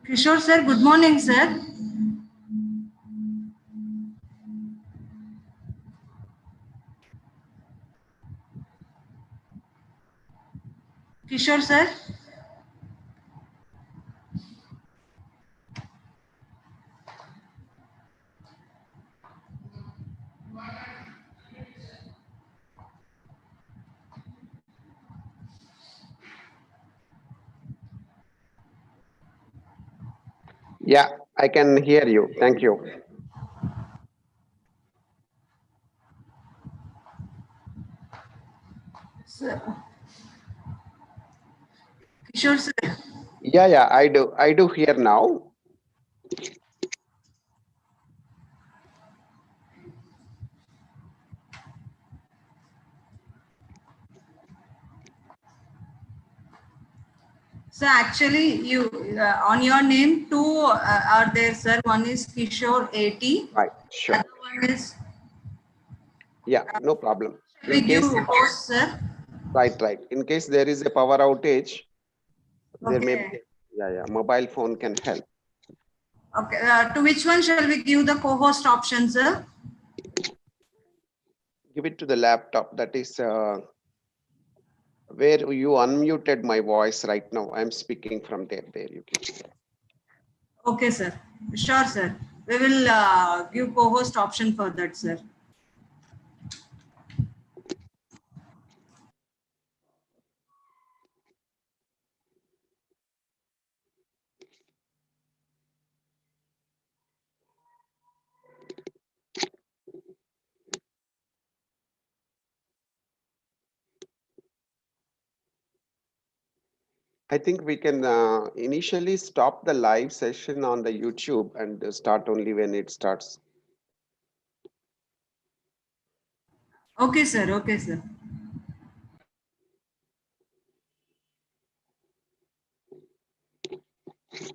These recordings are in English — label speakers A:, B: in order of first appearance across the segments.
A: Kishore sir, good morning sir. Kishore sir.
B: Yeah, I can hear you. Thank you.
A: Sir. Kishore sir.
B: Yeah, I do hear now.
A: So actually, you on your name two are there, sir. One is Kishore 80.
B: Right, sure.
A: Other one is.
B: Yeah, no problem.
A: We give host, sir.
B: Right. In case there is a power outage, there may
A: Okay.
B: be, mobile phone can help.
A: Okay. To which one shall we give the co-host option, sir?
B: Give it to the laptop. That is where you unmuted my voice right now. I'm speaking from there. There you can.
A: Okay, sir. Sure, sir. We will give co-host option for that, sir.
B: I think we can initially stop the live session on the YouTube and start only when it starts.
A: Okay, sir. Okay, sir.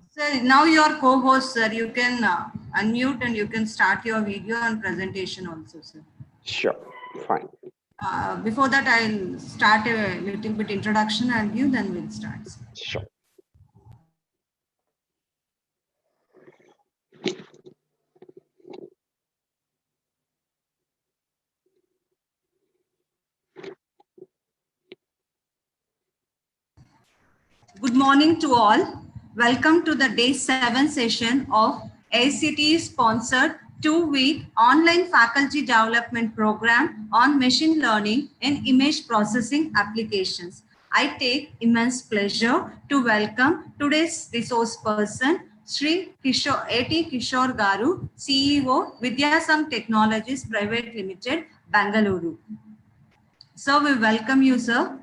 A: Sir, now you are co-host, sir. You can unmute and you can start your video and presentation also, sir.
B: Sure, fine.
A: Before that, I'll start a little bit introduction and give, then we'll start. Sir.
B: Sure.
A: Good morning to all. Welcome to the day 7 session of AICTE sponsored 2-week online faculty development program on machine learning and image processing applications. I take immense pleasure to welcome today's resource person, Sri Kishore, A.T. Kishore Garu, CEO, Vidyasam Technologies Private Limited, Bangalore. So we welcome you, sir.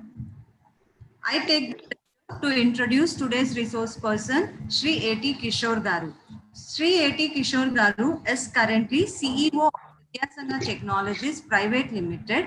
A: I take to introduce today's resource person, Sri A.T. Kishore Garu. Sri A.T. Kishore Garu is currently CEO of Vidyasanga Technologies Private Limited,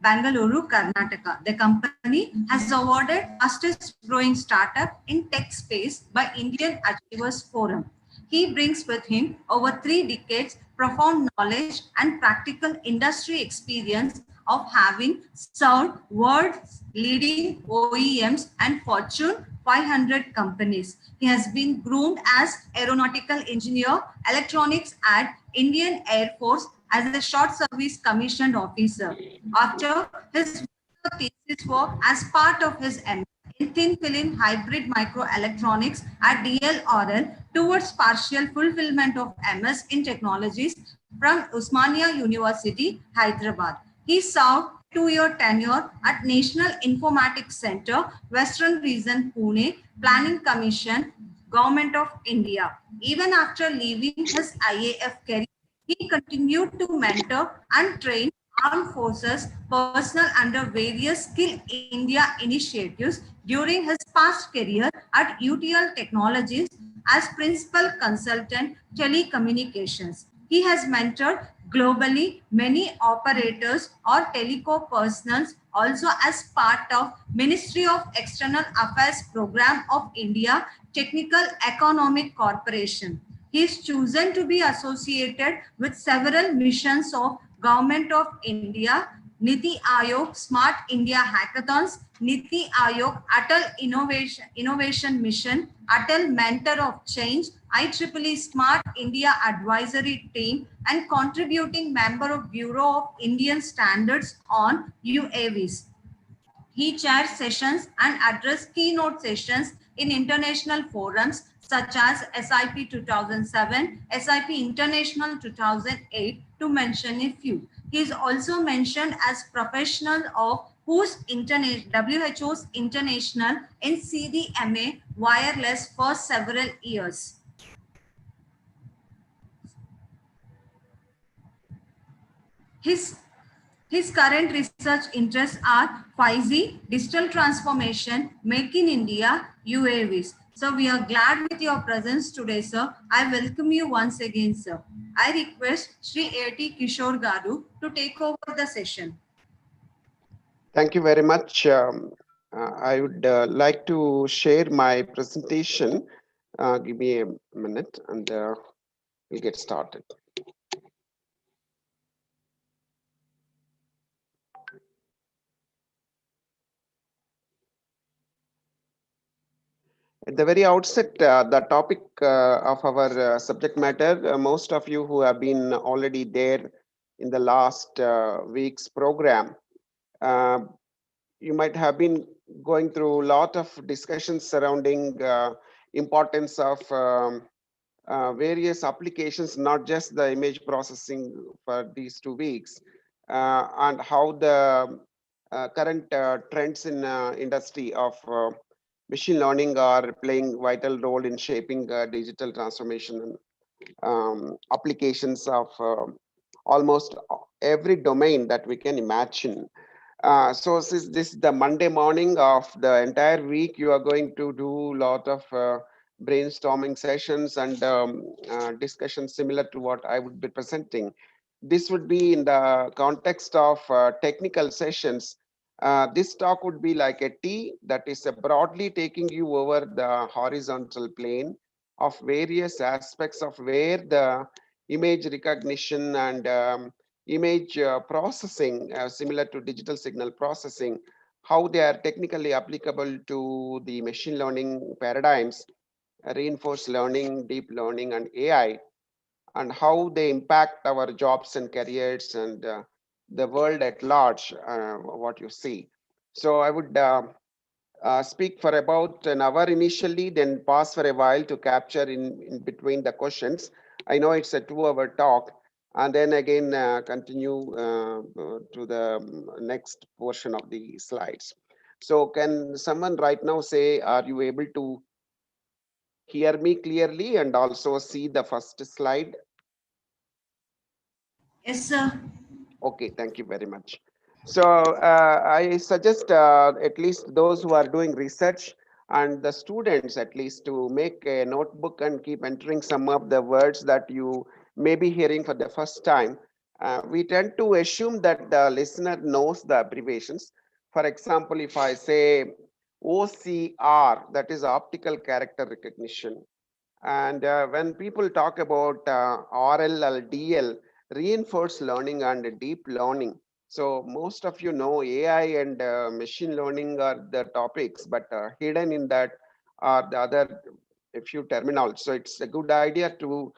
A: Bangalore, Karnataka. The company has awarded fastest growing startup in tech space by Indian Achievers Forum. He brings with him over 3 decades profound knowledge and practical industry experience of having served world's leading OEMs and Fortune 500 companies. He has been groomed as aeronautical engineer, electronics at Indian Air Force as a short service commissioned officer. After his thesis work as part of his MS in thin film hybrid microelectronics at DLRL towards partial fulfillment of MS in technologies from Usmania University, Hyderabad. He served 2-year tenure at National Informatics Center, Western Region, Pune, Planning Commission, Government of India. Even after leaving his IAF career, he continued to mentor and train armed forces personnel under various Skill India initiatives during his past career at UTL Technologies as principal consultant telecommunications. He has mentored globally many operators or teleco personnels also as part of Ministry of External Affairs Program of India Technical Economic Corporation. He is chosen to be associated with several missions of Government of India, Niti Aayog Smart India Hackathons, Niti Aayog, Atal Innovation Mission, Atal Mentor of Change, IEEE Smart India Advisory Team, and contributing member of Bureau of Indian Standards on UAVs. He chairs sessions and addressed keynote sessions in international forums such as SIP 2007, SIP International 2008, to mention a few. He is also mentioned as professional of WHO's International in CDMA wireless for several years. His current research interests are 5G, digital transformation, Make in India, UAVs. So we are glad with your presence today, sir. I welcome you once again, sir. I request Sri A.T. Kishore Garu to take over the session.
B: Thank you very much. I would like to share my presentation. Give me a minute and we'll get started. At the very outset, the topic of our subject matter, most of you who have been already there in the last week's program, you might have been going through a lot of discussions surrounding importance of various applications, not just the image processing for these 2 weeks, and how the current trends in industry of machine learning are playing vital role in shaping digital transformation applications of almost every domain that we can imagine. So since this is the Monday morning of the entire week, you are going to do a lot of brainstorming sessions and discussions similar to what I would be presenting. This would be in the context of technical sessions. This talk would be like a T that is broadly taking you over the horizontal plane of various aspects of where the image recognition and image processing, similar to digital signal processing, how they are technically applicable to the machine learning paradigms, reinforced learning, deep learning, and AI, and how they impact our jobs and careers and the world at large, what you see. So I would speak for about an hour initially, then pause for a while to capture in between the questions. I know it's a 2-hour talk, and then again continue to the next portion of the slides. So can someone right now say, are you able to hear me clearly and also see the first slide?
A: Yes, sir.
B: Okay, thank you very much. So I suggest at least those who are doing research and the students at least to make a notebook and keep entering some of the words that you may be hearing for the first time. We tend to assume that the listener knows the abbreviations. For example, if I say OCR, that is optical character recognition. And when people talk about RL or DL, reinforced learning and deep learning. So most of you know AI and machine learning are the topics, but hidden in that are the other a few terminals. So it's a good idea to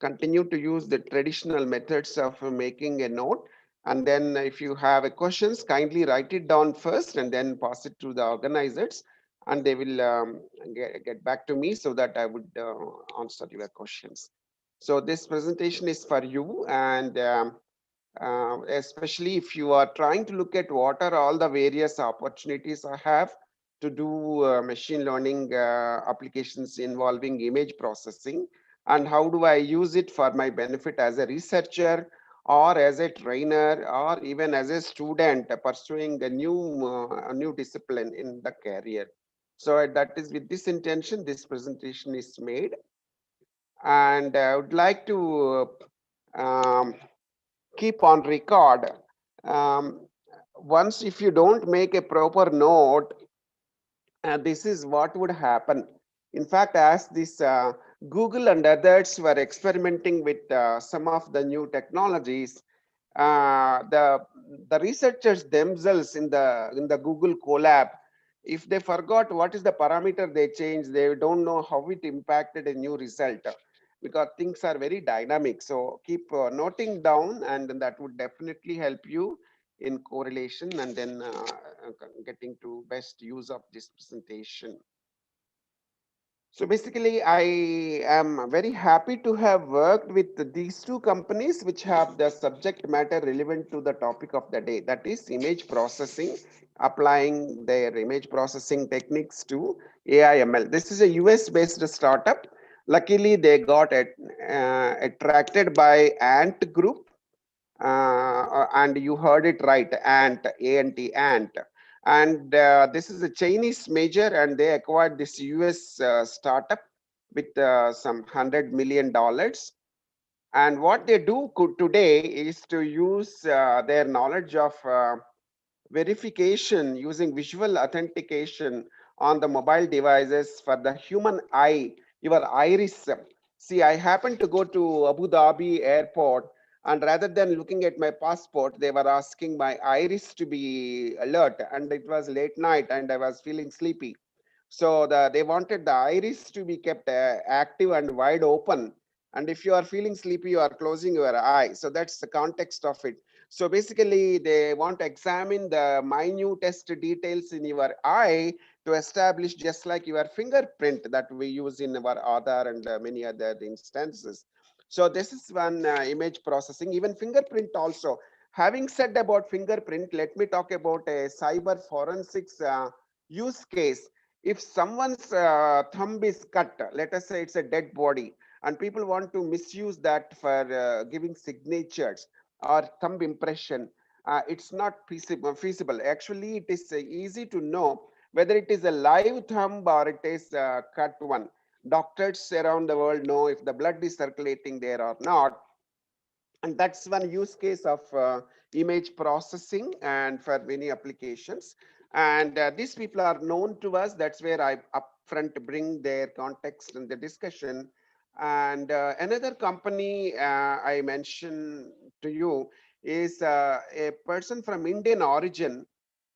B: continue to use the traditional methods of making a note. And then if you have a questions, kindly write it down first and then pass it to the organizers, and they will get back to me so that I would answer your questions. So this presentation is for you, and especially if you are trying to look at what are all the various opportunities I have to do machine learning applications involving image processing, and how do I use it for my benefit as a researcher or as a trainer or even as a student pursuing a new discipline in the career. So that is with this intention this presentation is made, and I would like to keep on record. Once if you don't make a proper note, this is what would happen. In fact, as this Google and others were experimenting with some of the new technologies, the researchers themselves in the Google Colab if they forgot what is the parameter they changed, they don't know how it impacted a new result, because things are very dynamic. So keep noting down, and that would definitely help you in correlation and then getting to best use of this presentation. So basically, I am very happy to have worked with these two companies which have the subject matter relevant to the topic of the day, that is image processing, applying their image processing techniques to AI/ML. This is a US based startup. Luckily, they got attracted by Ant Group, and you heard it right, Ant, A-N-T, Ant. And this is a Chinese major, and they acquired this US startup with some $100 million. And what they do today is to use their knowledge of verification using visual authentication on the mobile devices for the human eye, your iris. See, I happened to go to Abu Dhabi airport, and rather than looking at my passport, they were asking my iris to be alert, and it was late night and I was feeling sleepy. So they wanted the iris to be kept active and wide open. And if you are feeling sleepy, you are closing your eye. So that's the context of it. So basically, they want to examine the minutest details in your eye to establish, just like your fingerprint that we use in our Aadhaar and many other instances. So this is one image processing, even fingerprint also. Having said about fingerprint, let me talk about a cyber forensics use case. If someone's thumb is cut, let us say it's a dead body, and people want to misuse that for giving signatures or thumb impression, it's not feasible. Actually, it is easy to know whether it is a live thumb or it is a cut one. Doctors around the world know if the blood is circulating there or not. And that's one use case of image processing and for many applications. And these people are known to us. That's where I upfront bring their context in the discussion. And another company I mentioned to you is a person from Indian origin.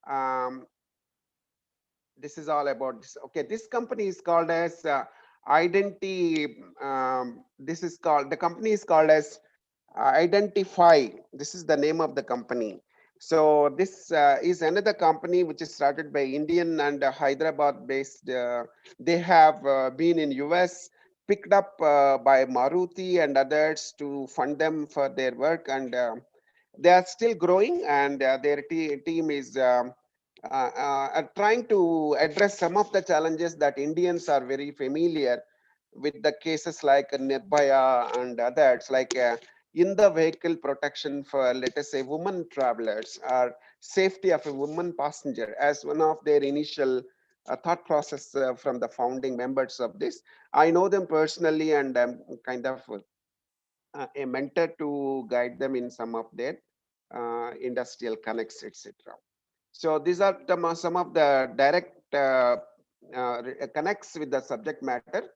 B: Um, this is all about this. Okay, this company is called as Identity. This is called, the company is called as Identify. This is the name of the company. So this is another company which is started by Indian and Hyderabad based. They have been in US, picked up by Maruti and others to fund them for their work, and they are still growing, and their team is trying to address some of the challenges that Indians are very familiar with, the cases like Nirbhaya and others, like in the vehicle protection for, let us say, women travelers, or safety of a woman passenger as one of their initial thought process from the founding members of this. I know them personally, and I'm kind of a mentor to guide them in some of their industrial connects, etc. So these are some of the direct connects with the subject matter.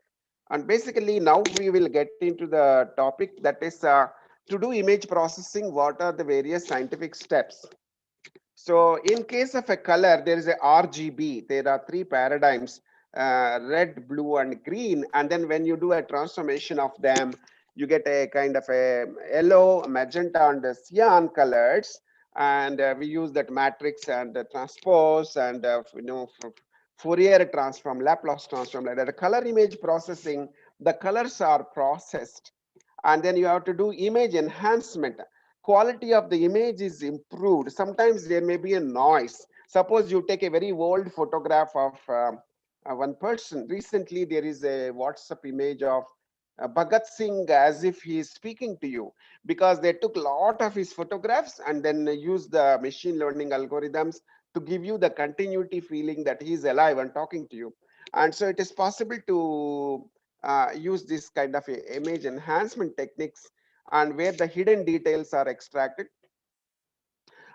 B: And basically now we will get into the topic, that is to do image processing, what are the various scientific steps. So in case of a color, there is a RGB. There are three paradigms, red, blue, and green. And then when you do a transformation of them, you get a kind of a yellow, magenta, and cyan colors. And we use that matrix and transpose and Fourier transform, Laplace transform, like that. The color image processing, the colors are processed, and then you have to do image enhancement. Quality of the image is improved. Sometimes there may be a noise. Suppose you take a very old photograph of one person. Recently, there is a WhatsApp image of Bhagat Singh as if he is speaking to you, because they took a lot of his photographs and then used the machine learning algorithms to give you the continuity feeling that he is alive and talking to you. And so it is possible to use this kind of image enhancement techniques, and where the hidden details are extracted.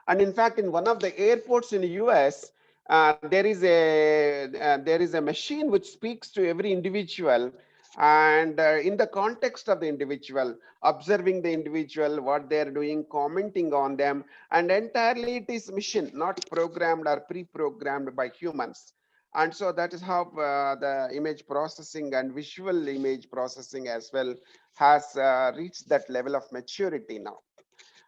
B: And in fact, in one of the airports in the US, there is a machine which speaks to every individual, and in the context of the individual, observing the individual, what they are doing, commenting on them, and entirely it is machine, not programmed or pre-programmed by humans. And so that is how the image processing and visual image processing as well has reached that level of maturity now.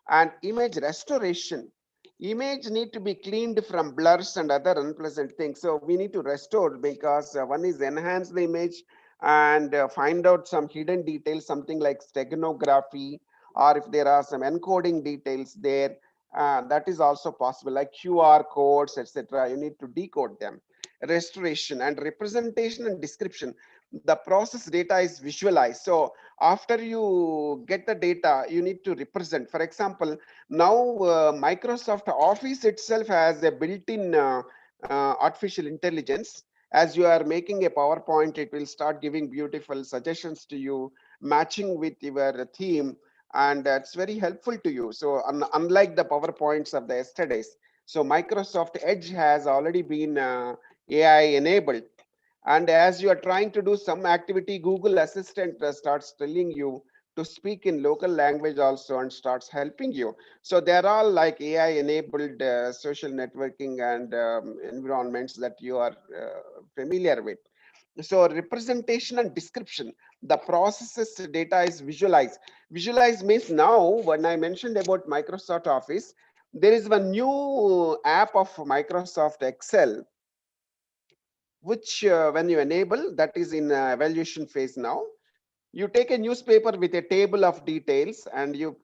B: And image restoration, image need to be cleaned from blurs and other unpleasant things, so we need to restore, because one is enhance the image and find out some hidden details, something like steganography, or if there are some encoding details there, that is also possible, like QR codes, etc. You need to decode them. Restoration and representation and description, the process data is visualized. So after you get the data, you need to represent. For example, now Microsoft Office itself has a built-in artificial intelligence. As you are making a PowerPoint, it will start giving beautiful suggestions to you, matching with your theme, and it's very helpful to you. So unlike the PowerPoints of the yesterdays, so Microsoft Edge has already been AI enabled. And as you are trying to do some activity, Google Assistant starts telling you to speak in local language also and starts helping you. So they're all like AI enabled social networking and environments that you are familiar with. So representation and description, the processes data is visualized. Visualize means, now when I mentioned about Microsoft Office, there is one new app of Microsoft Excel, which when you enable, that is in evaluation phase now. You take a newspaper with a table of details and you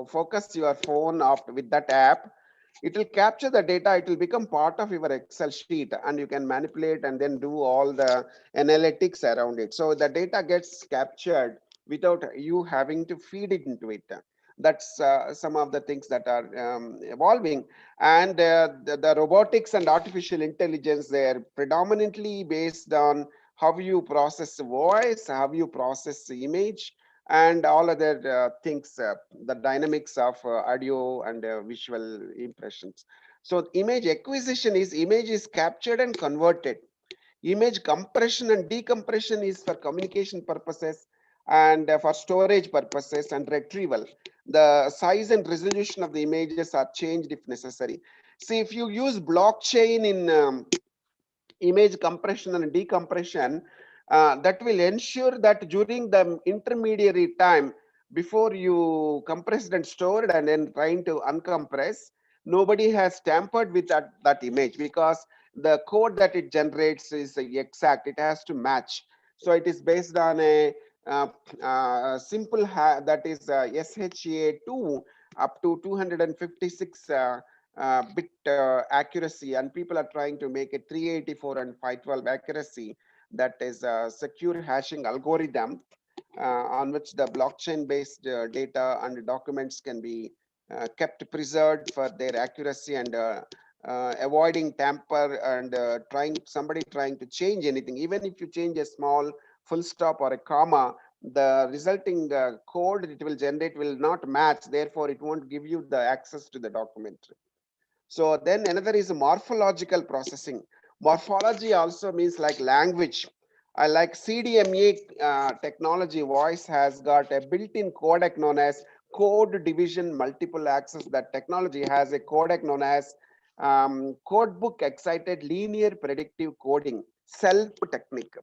B: focus your phone up with that app. It will capture the data, it will become part of your Excel sheet, and you can manipulate and then do all the analytics around it. So the data gets captured without you having to feed it into it. That's some of the things that are evolving. And the robotics and artificial intelligence, they're predominantly based on how you process voice, how you process the image, and all other things, the dynamics of audio and visual impressions. So image acquisition is, image is captured and converted. Image compression and decompression is for communication purposes and for storage purposes and retrieval. The size and resolution of the images are changed if necessary. See, if you use blockchain in image compression and decompression, that will ensure that during the intermediary time before you compressed and stored and then trying to uncompress, nobody has tampered with that image, because the code that it generates is exact, it has to match. So it is based on a simple that is SHA2 up to 256 bit accuracy, and people are trying to make it 384 and 512 accuracy. That is a secure hashing algorithm on which the blockchain based data and documents can be kept preserved for their accuracy, and avoiding tamper and somebody trying to change anything. Even if you change a small full stop or a comma, the resulting code it will generate will not match, therefore it won't give you the access to the document. So then another is morphological processing. Morphology also means like language. I like CDMA technology. Voice has got a built-in codec known as code division multiple access. That technology has a codec known as codebook excited linear predictive coding, SELF technique.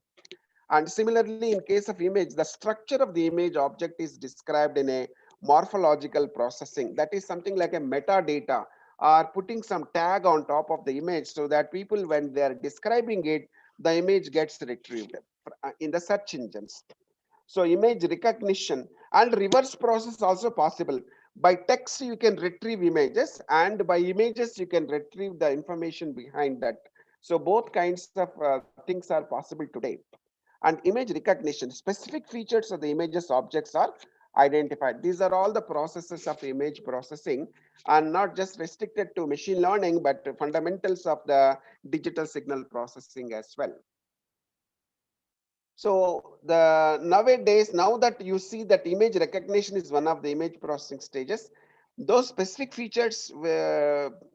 B: And similarly, in case of image, the structure of the image object is described in a morphological processing. That is something like a metadata, or putting some tag on top of the image, so that people, when they are describing it, the image gets retrieved in the search engines. So image recognition and reverse process also possible. By text, you can retrieve images, and by images, you can retrieve the information behind that. So both kinds of things are possible today. And image recognition, specific features of the images objects are identified. These are all the processes of image processing, and not just restricted to machine learning, but fundamentals of the digital signal processing as well. So the nowadays, now that you see that image recognition is one of the image processing stages, those specific features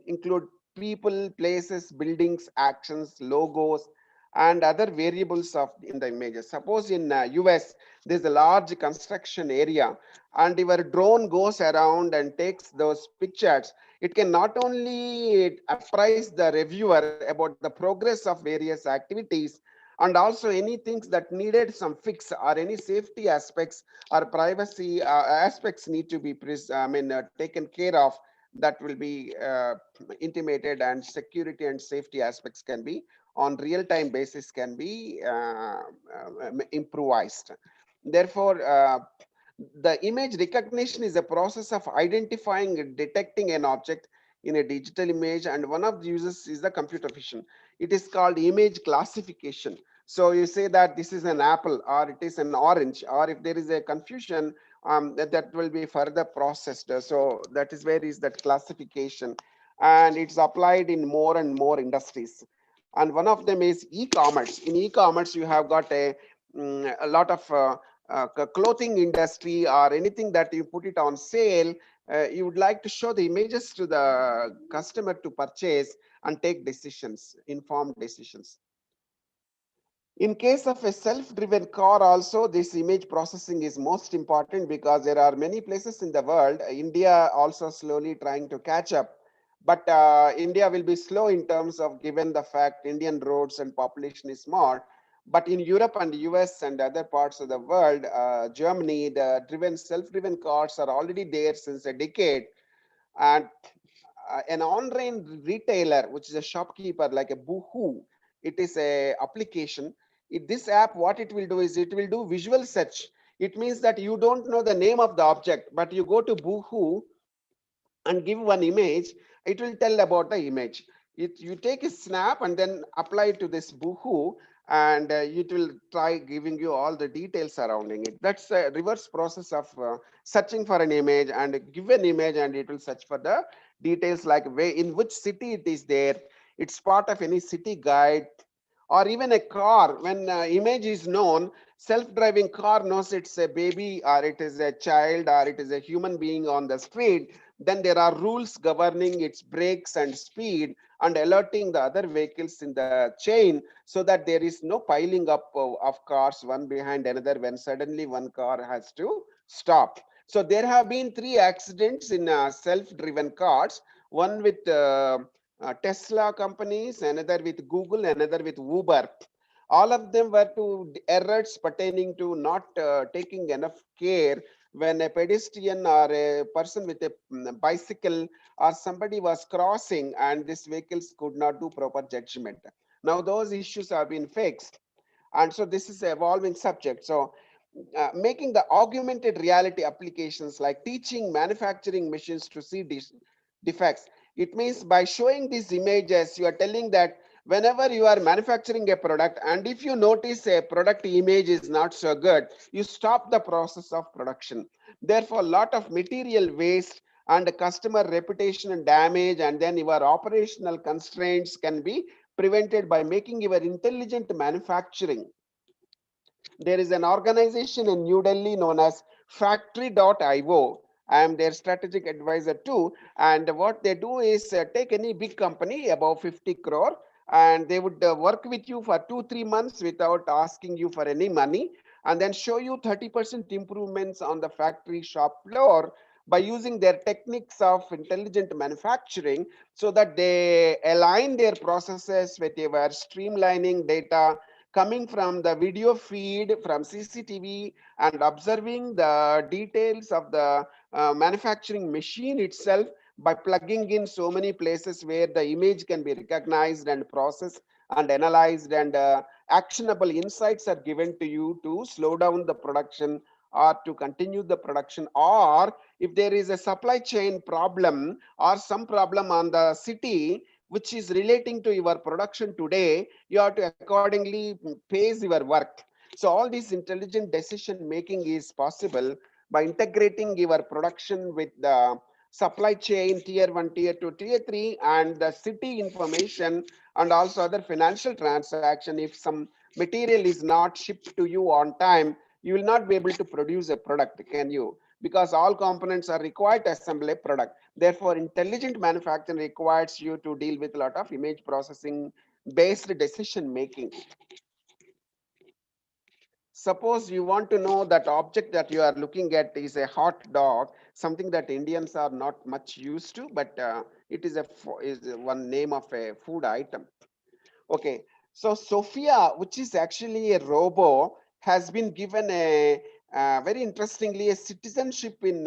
B: include people, places, buildings, actions, logos, and other variables of in the images. Suppose in US, there's a large construction area, and your drone goes around and takes those pictures. It can not only apprise the reviewer about the progress of various activities, and also any things that needed some fix, or any safety aspects or privacy aspects need to be taken care of, that will be intimated, and security and safety aspects can be on real-time basis, can be improvised. Therefore, the image recognition is a process of identifying and detecting an object in a digital image, and one of the uses is the computer vision. It is called image classification. So you say that this is an apple, or it is an orange, or if there is a confusion, that will be further processed. So that is where is that classification, and it's applied in more and more industries. And one of them is e-commerce. In e-commerce, you have got a lot of clothing industry, or anything that you put it on sale. You would like to show the images to the customer to purchase and take decisions, informed decisions. In case of a self-driven car also, this image processing is most important, because there are many places in the world, India also slowly trying to catch up. But India will be slow in terms of, given the fact Indian roads and population is small. But in Europe and US and other parts of the world, Germany, the self-driven cars are already there since a decade. And an online retailer, which is a shopkeeper like a Boohoo, it is a application. This app, what it will do is it will do visual search. It means that you don't know the name of the object, but you go to Boohoo and give one image, it will tell about the image. You take a snap and then apply it to this Boohoo, and it will try giving you all the details surrounding it. That's a reverse process of searching for an image, and give an image and it will search for the details, like in which city it is there. It's part of any city guide. Or even a car, when image is known, self-driving car knows it's a baby, or it is a child, or it is a human being on the street, then there are rules governing its brakes and speed, and alerting the other vehicles in the chain, so that there is no piling up of cars one behind another when suddenly one car has to stop. So there have been 3 accidents in self-driven cars, one with Tesla companies, another with Google, another with Uber. All of them were to errors pertaining to not taking enough care when a pedestrian or a person with a bicycle or somebody was crossing, and these vehicles could not do proper judgment. Now those issues have been fixed, and so this is an evolving subject. So making the augmented reality applications, like teaching manufacturing machines to see defects. It means by showing these images, you are telling that whenever you are manufacturing a product, and if you notice a product image is not so good, you stop the process of production. Therefore, a lot of material waste and customer reputation and damage, and then your operational constraints can be prevented by making your intelligent manufacturing. There is an organization in New Delhi known as Factory.io. I am their strategic advisor too. And what they do is take any big company above 50 crore, and they would work with you for 2-3 months without asking you for any money, and then show you 30% improvements on the factory shop floor by using their techniques of intelligent manufacturing, so that they align their processes with your streamlining data coming from the video feed from CCTV, and observing the details of the manufacturing machine itself by plugging in so many places where the image can be recognized and processed and analyzed, and actionable insights are given to you to slow down the production or to continue the production. Or if there is a supply chain problem or some problem on the city which is relating to your production today, you have to accordingly pace your work. So all this intelligent decision making is possible by integrating your production with the supply chain, tier 1, tier 2, tier 3, and the city information, and also other financial transaction. If some material is not shipped to you on time, you will not be able to produce a product, can you? Because all components are required to assemble a product. Therefore, intelligent manufacturing requires you to deal with a lot of image processing based decision making. Suppose you want to know that object that you are looking at is a hot dog, something that Indians are not much used to, but it is one name of a food item. Okay, so Sophia, which is actually a robo, has been given a very interestingly a citizenship in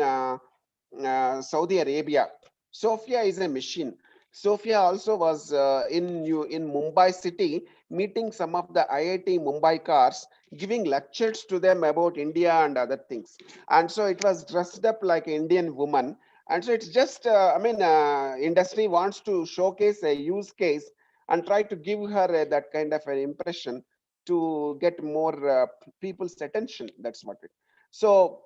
B: Saudi Arabia. Sophia is a machine. Sophia also was in Mumbai city, meeting some of the IIT Mumbai cars, giving lectures to them about India and other things. And so it was dressed up like an Indian woman. And so it's just, industry wants to showcase a use case and try to give her that kind of an impression to get more people's attention. That's what it. So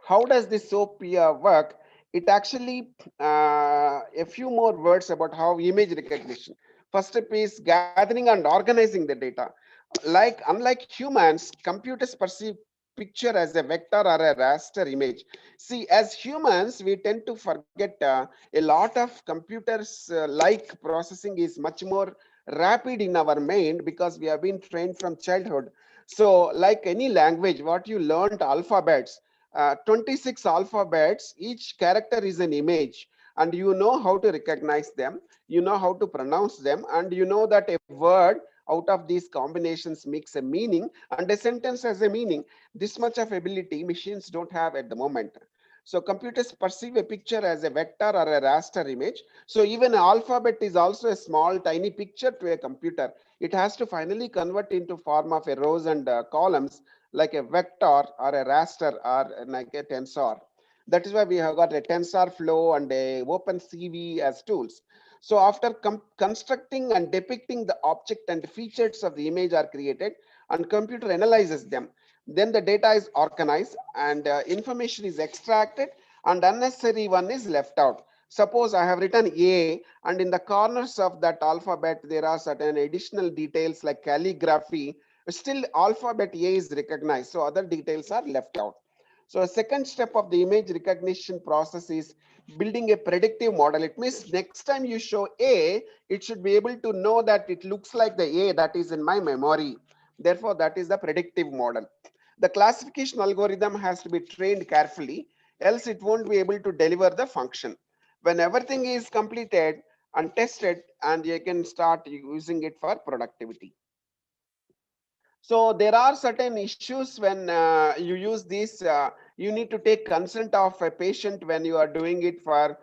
B: how does this Sophia work? It actually a few more words about how image recognition. First step is gathering and organizing the data. Unlike humans, computers perceive picture as a vector or a raster image. See, as humans, we tend to forget a lot of computers like processing is much more rapid in our mind because we have been trained from childhood. So like any language, what you learned alphabets, 26 alphabets, each character is an image, and you know how to recognize them, you know how to pronounce them, and you know that a word out of these combinations makes a meaning, and a sentence has a meaning. This much of ability machines don't have at the moment. So computers perceive a picture as a vector or a raster image. So even an alphabet is also a small tiny picture to a computer. It has to finally convert into form of a rows and columns, like a vector or a raster or like a tensor. That is why we have got a TensorFlow and a OpenCV as tools. So after constructing and depicting the object and features of the image are created, and computer analyzes them. Then the data is organized and information is extracted, and unnecessary one is left out. Suppose I have written A, and in the corners of that alphabet there are certain additional details like calligraphy. Still alphabet A is recognized, so other details are left out. So a second step of the image recognition process is building a predictive model. It means next time you show A, it should be able to know that it looks like the A that is in my memory. Therefore, that is the predictive model. The classification algorithm has to be trained carefully, else it won't be able to deliver the function. When everything is completed and tested, and you can start using it for productivity. So there are certain issues when you use this. You need to take consent of a patient when you are doing it for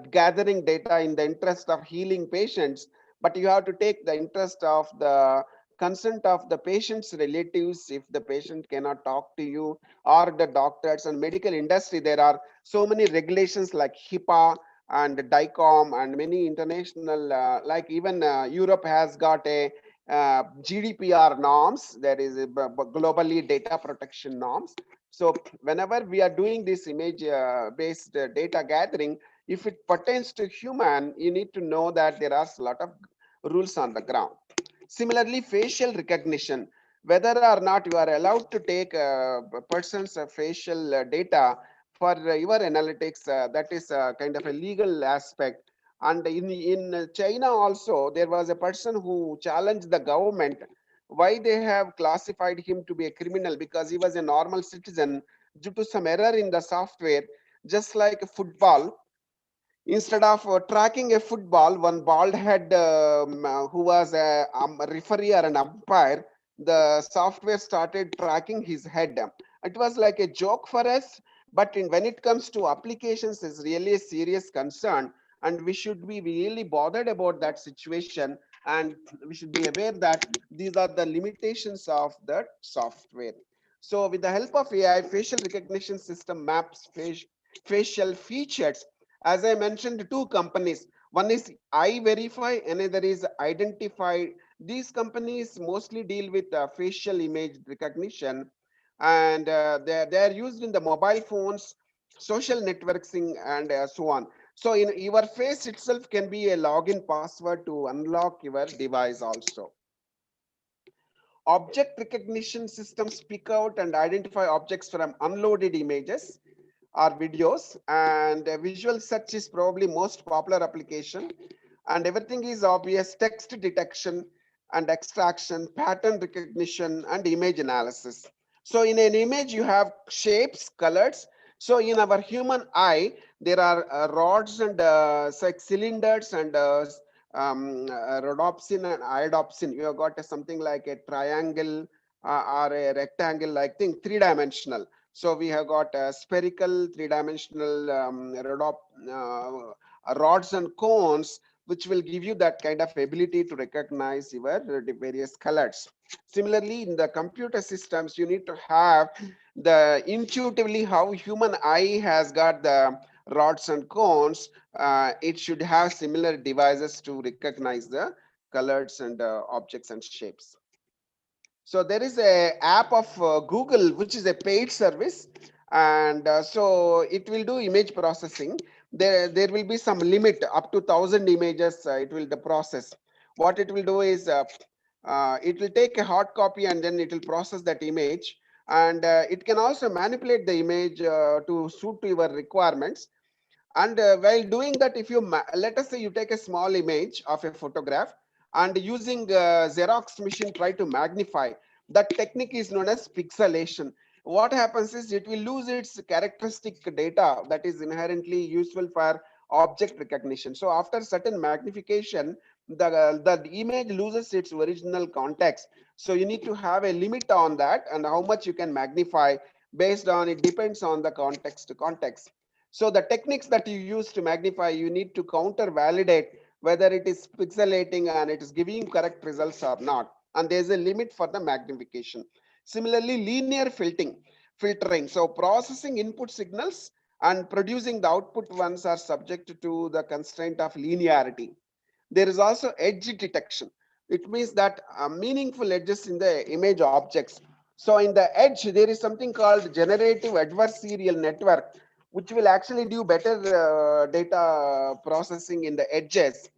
B: gathering data in the interest of healing patients. But you have to take the interest of the consent of the patient's relatives if the patient cannot talk to you, or the doctors and medical industry. There are so many regulations like HIPAA and DICOM and many international, like even Europe has got a GDPR norms, there is a globally data protection norms. So whenever we are doing this image based data gathering, if it pertains to human, you need to know that there are a lot of rules on the ground. Similarly, facial recognition, whether or not you are allowed to take a person's facial data for your analytics, that is kind of a legal aspect. And in China also, there was a person who challenged the government why they have classified him to be a criminal, because he was a normal citizen due to some error in the software. Just like football, instead of tracking a football, one bald head who was a referee or an umpire, the software started tracking his head. It was like a joke for us, but when it comes to applications, it's really a serious concern, and we should be really bothered about that situation, and we should be aware that these are the limitations of that software. So with the help of AI, facial recognition system maps facial features. As I mentioned, two companies. One is iVerify, another is Identify. These companies mostly deal with facial image recognition, and they are used in the mobile phones, social networking, and so on. So in your face itself can be a login password to unlock your device also. Object recognition systems pick out and identify objects from unloaded images or videos, and visual search is probably most popular application, and everything is obvious. Text detection, and extraction, pattern recognition, and image analysis. So in an image, you have shapes, colors. So in our human eye, there are rods and cylinders and rhodopsin and iodopsin. You have got something like a triangle or a rectangle like thing, three-dimensional. So we have got spherical, three-dimensional rods and cones, which will give you that kind of ability to recognize your various colors. Similarly, in the computer systems, you need to have the intuitively how human eye has got the rods and cones. It should have similar devices to recognize the colors and objects and shapes. So there is a app of Google, which is a paid service, and so it will do image processing. There will be some limit up to 1,000 images. It will the process. What it will do is it will take a hard copy and then it will process that image, and it can also manipulate the image to suit to your requirements. And while doing that, if you let us say you take a small image of a photograph and using Xerox machine try to magnify, that technique is known as pixelation. What happens is it will lose its characteristic data that is inherently useful for object recognition. So after certain magnification, the image loses its original context. So you need to have a limit on that, and how much you can magnify based on it depends on the context to context. So the techniques that you use to magnify, you need to counter validate whether it is pixelating and it is giving correct results or not. And there's a limit for the magnification. Similarly, linear filtering. So processing input signals and producing the output ones are subject to the constraint of linearity. There is also edge detection. It means that meaningful edges in the image objects. So in the edge, there is something called generative adversarial network, which will actually do better data processing in the edges.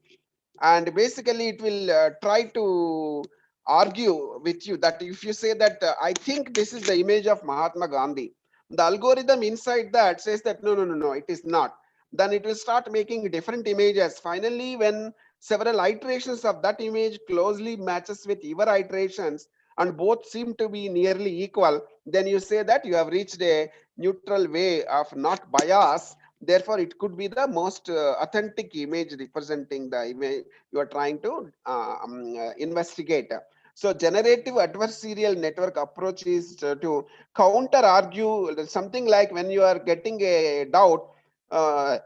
B: And basically, it will try to argue with you that if you say that I think this is the image of Mahatma Gandhi, the algorithm inside that says that no, it is not. Then it will start making different images. Finally, when several iterations of that image closely matches with your iterations and both seem to be nearly equal, then you say that you have reached a neutral way of not bias. Therefore, it could be the most authentic image representing the image you are trying to investigate. So generative adversarial network approach is to counter argue something like when you are getting a doubt, uh,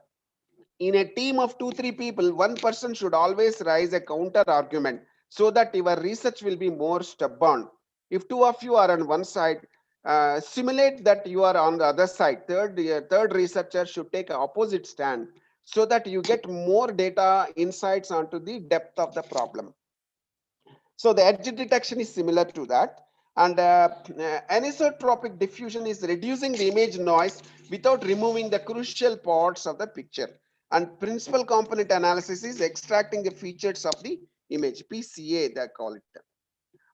B: in a team of 2-3 people, one person should always raise a counter argument so that your research will be more stubborn. If two of you are on one side, simulate that you are on the other side. Third researcher should take an opposite stand so that you get more data insights onto the depth of the problem. So the edge detection is similar to that. And anisotropic diffusion is reducing the image noise without removing the crucial parts of the picture. And principal component analysis is extracting the features of the image, PCA they call it.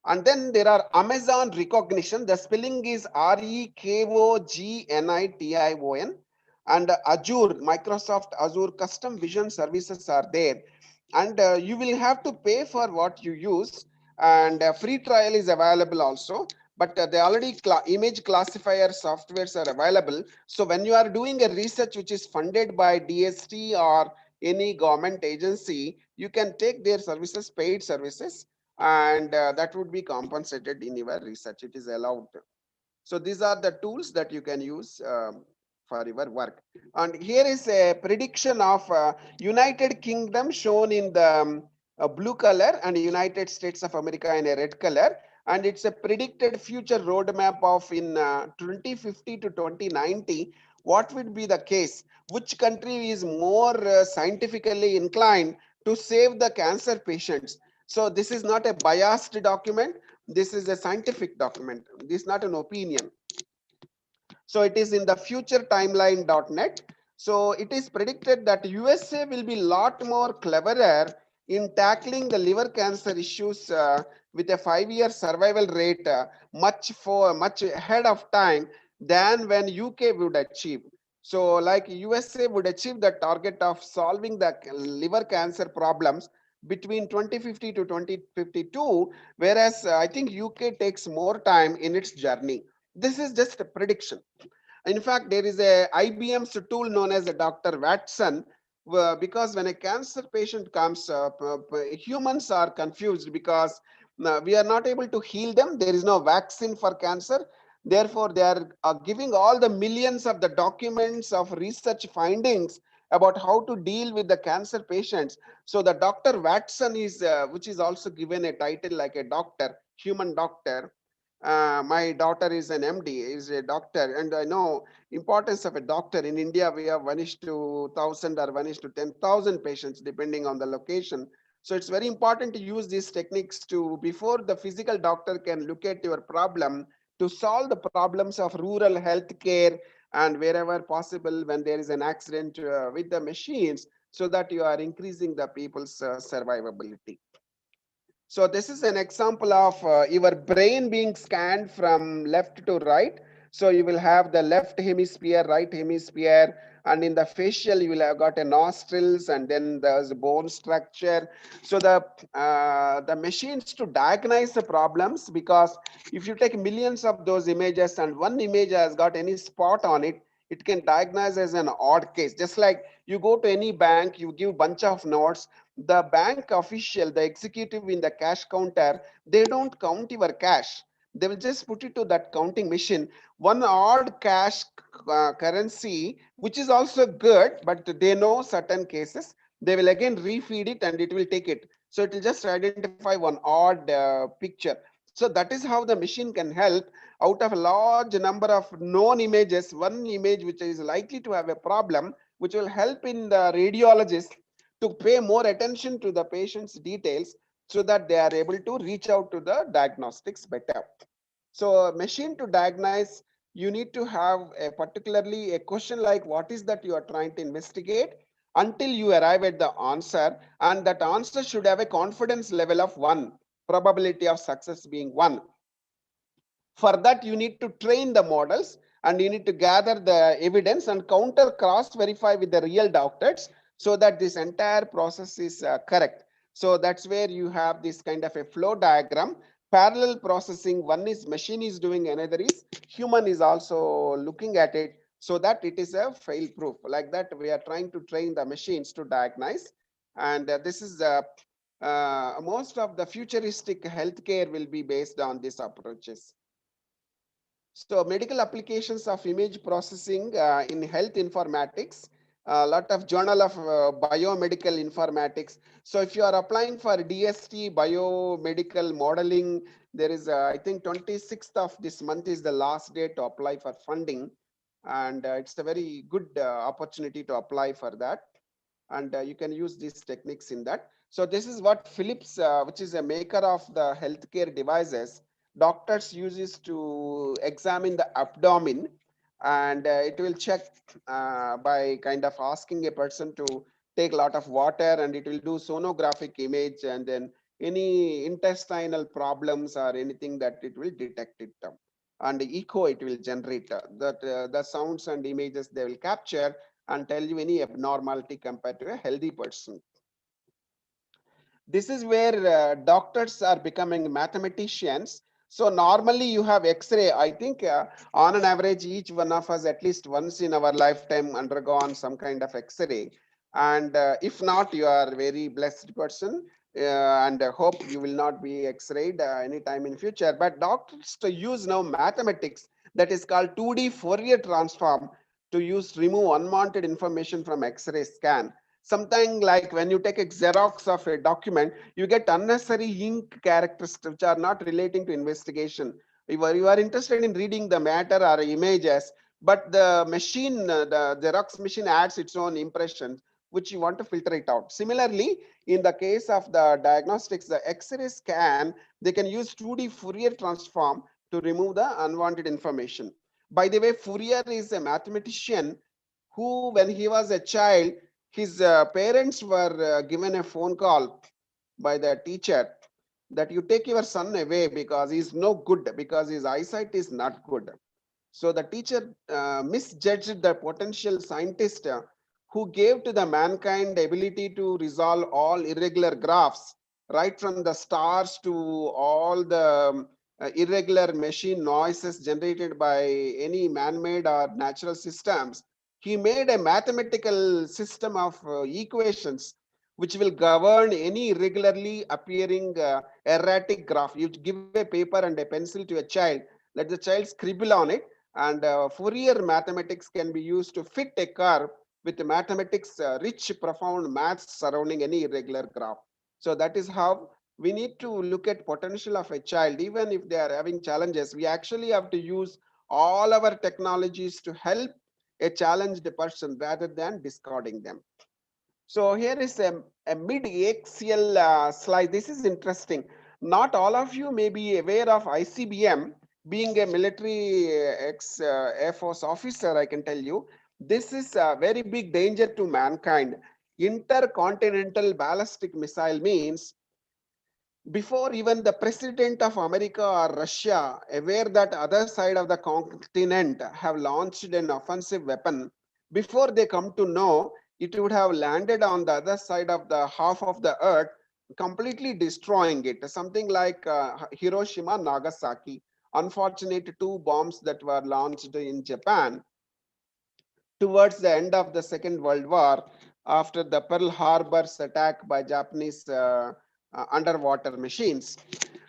B: And then there are Amazon recognition. The spelling is REKOGNITION. And Azure, Microsoft Azure custom vision services are there. And you will have to pay for what you use. And free trial is available also. But the already image classifier softwares are available. So when you are doing a research which is funded by DST or any government agency, you can take their services, paid services, and that would be compensated in your research. It is allowed. So these are the tools that you can use for your work. And here is a prediction of United Kingdom shown in the blue color and United States of America in a red color. And it's a predicted future roadmap of in 2050 to 2090. What would be the case? Which country is more scientifically inclined to save the cancer patients? So this is not a biased document. This is a scientific document. This is not an opinion. So it is in the futuretimeline.net. So it is predicted that USA will be a lot more cleverer in tackling the liver cancer issues with a 5-year survival rate much ahead of time than when UK would achieve. So like USA would achieve the target of solving the liver cancer problems between 2050 to 2052, whereas I think UK takes more time in its journey. This is just a prediction. In fact, there is a IBM's tool known as a Dr. Watson, because when a cancer patient comes up, humans are confused because we are not able to heal them. There is no vaccine for cancer. Therefore, they are giving all the millions of the documents of research findings about how to deal with the cancer patients. So the Dr. Watson is, which is also given a title like a doctor, human doctor. My daughter is an MD, is a doctor, and I know importance of a doctor. In India, we have 1:1,000 or 1:10,000 patients, depending on the location. So it's very important to use these techniques to, before the physical doctor can look at your problem, to solve the problems of rural health care and wherever possible when there is an accident with the machines, so that you are increasing the people's survivability. So this is an example of your brain being scanned from left to right. So you will have the left hemisphere, right hemisphere, and in the facial you will have got a nostrils, and then there's bone structure. So the machines to diagnose the problems, because if you take millions of those images and one image has got any spot on it, it can diagnose as an odd case. Just like you go to any bank, you give bunch of notes, the bank official, the executive in the cash counter, they don't count your cash. They will just put it to that counting machine. One odd cash currency, which is also good, but they know certain cases, they will again refeed it and it will take it. So it will just identify one odd picture. So that is how the machine can help. Out of a large number of known images, one image which is likely to have a problem, which will help in the radiologist to pay more attention to the patient's details, so that they are able to reach out to the diagnostics better. So machine to diagnose, you need to have a particularly a question like what is that you are trying to investigate, until you arrive at the answer, and that answer should have a confidence level of 1, probability of success being 1. For that, you need to train the models, and you need to gather the evidence and counter cross verify with the real doctors, so that this entire process is correct. So that's where you have this kind of a flow diagram. Parallel processing, one is machine is doing, another is human is also looking at it, so that it is a fail proof. Like that, we are trying to train the machines to diagnose. And this is most of the futuristic healthcare will be based on these approaches. So medical applications of image processing in health informatics, a lot of journal of biomedical informatics. So if you are applying for DST biomedical modeling, there is I think 26th of this month is the last day to apply for funding, and it's a very good opportunity to apply for that, and you can use these techniques in that. So this is what Philips, which is a maker of the healthcare devices, doctors uses to examine the abdomen, and it will check by kind of asking a person to take a lot of water, and it will do sonographic image, and then any intestinal problems or anything that it will detect it. And echo it will generate that the sounds and images they will capture and tell you any abnormality compared to a healthy person. This is where doctors are becoming mathematicians. So normally you have X-ray. I think on an average, each one of us at least once in our lifetime undergone some kind of X-ray. And if not, you are a very blessed person. And hope you will not be X-rayed anytime in future. But doctors to use now mathematics, that is called 2D Fourier Transform, to use remove unwanted information from X-ray scan. Something like when you take a Xerox of a document, you get unnecessary ink characters which are not relating to investigation. You are interested in reading the matter or images, but the machine, the Xerox machine adds its own impressions, which you want to filter it out. Similarly, in the case of the diagnostics, the X-ray scan, they can use 2D Fourier transform to remove the unwanted information. By the way, Fourier is a mathematician who, when he was a child, his parents were given a phone call by the teacher that you take your son away because he's no good, because his eyesight is not good. So the teacher misjudged the potential scientist who gave to the mankind the ability to resolve all irregular graphs, right from the stars to all the irregular machine noises generated by any man-made or natural systems. He made a mathematical system of equations which will govern any irregularly appearing erratic graph. You give a paper and a pencil to a child, let the child scribble on it, and Fourier mathematics can be used to fit a curve with mathematics, rich, profound maths surrounding any irregular graph. So that is how we need to look at potential of a child. Even if they are having challenges, we actually have to use all our technologies to help a challenged person rather than discarding them. So here is a mid-axial slide. This is interesting. Not all of you may be aware of ICBM. Being a military Air Force officer, I can tell you, this is a very big danger to mankind. Intercontinental ballistic missile means before even the president of America or Russia aware that other side of the continent have launched an offensive weapon, before they come to know, it would have landed on the other side of the half of the earth, completely destroying it. Something like Hiroshima, Nagasaki. Unfortunate two bombs that were launched in Japan towards the end of the Second World War after the Pearl Harbor's attack by Japanese underwater machines.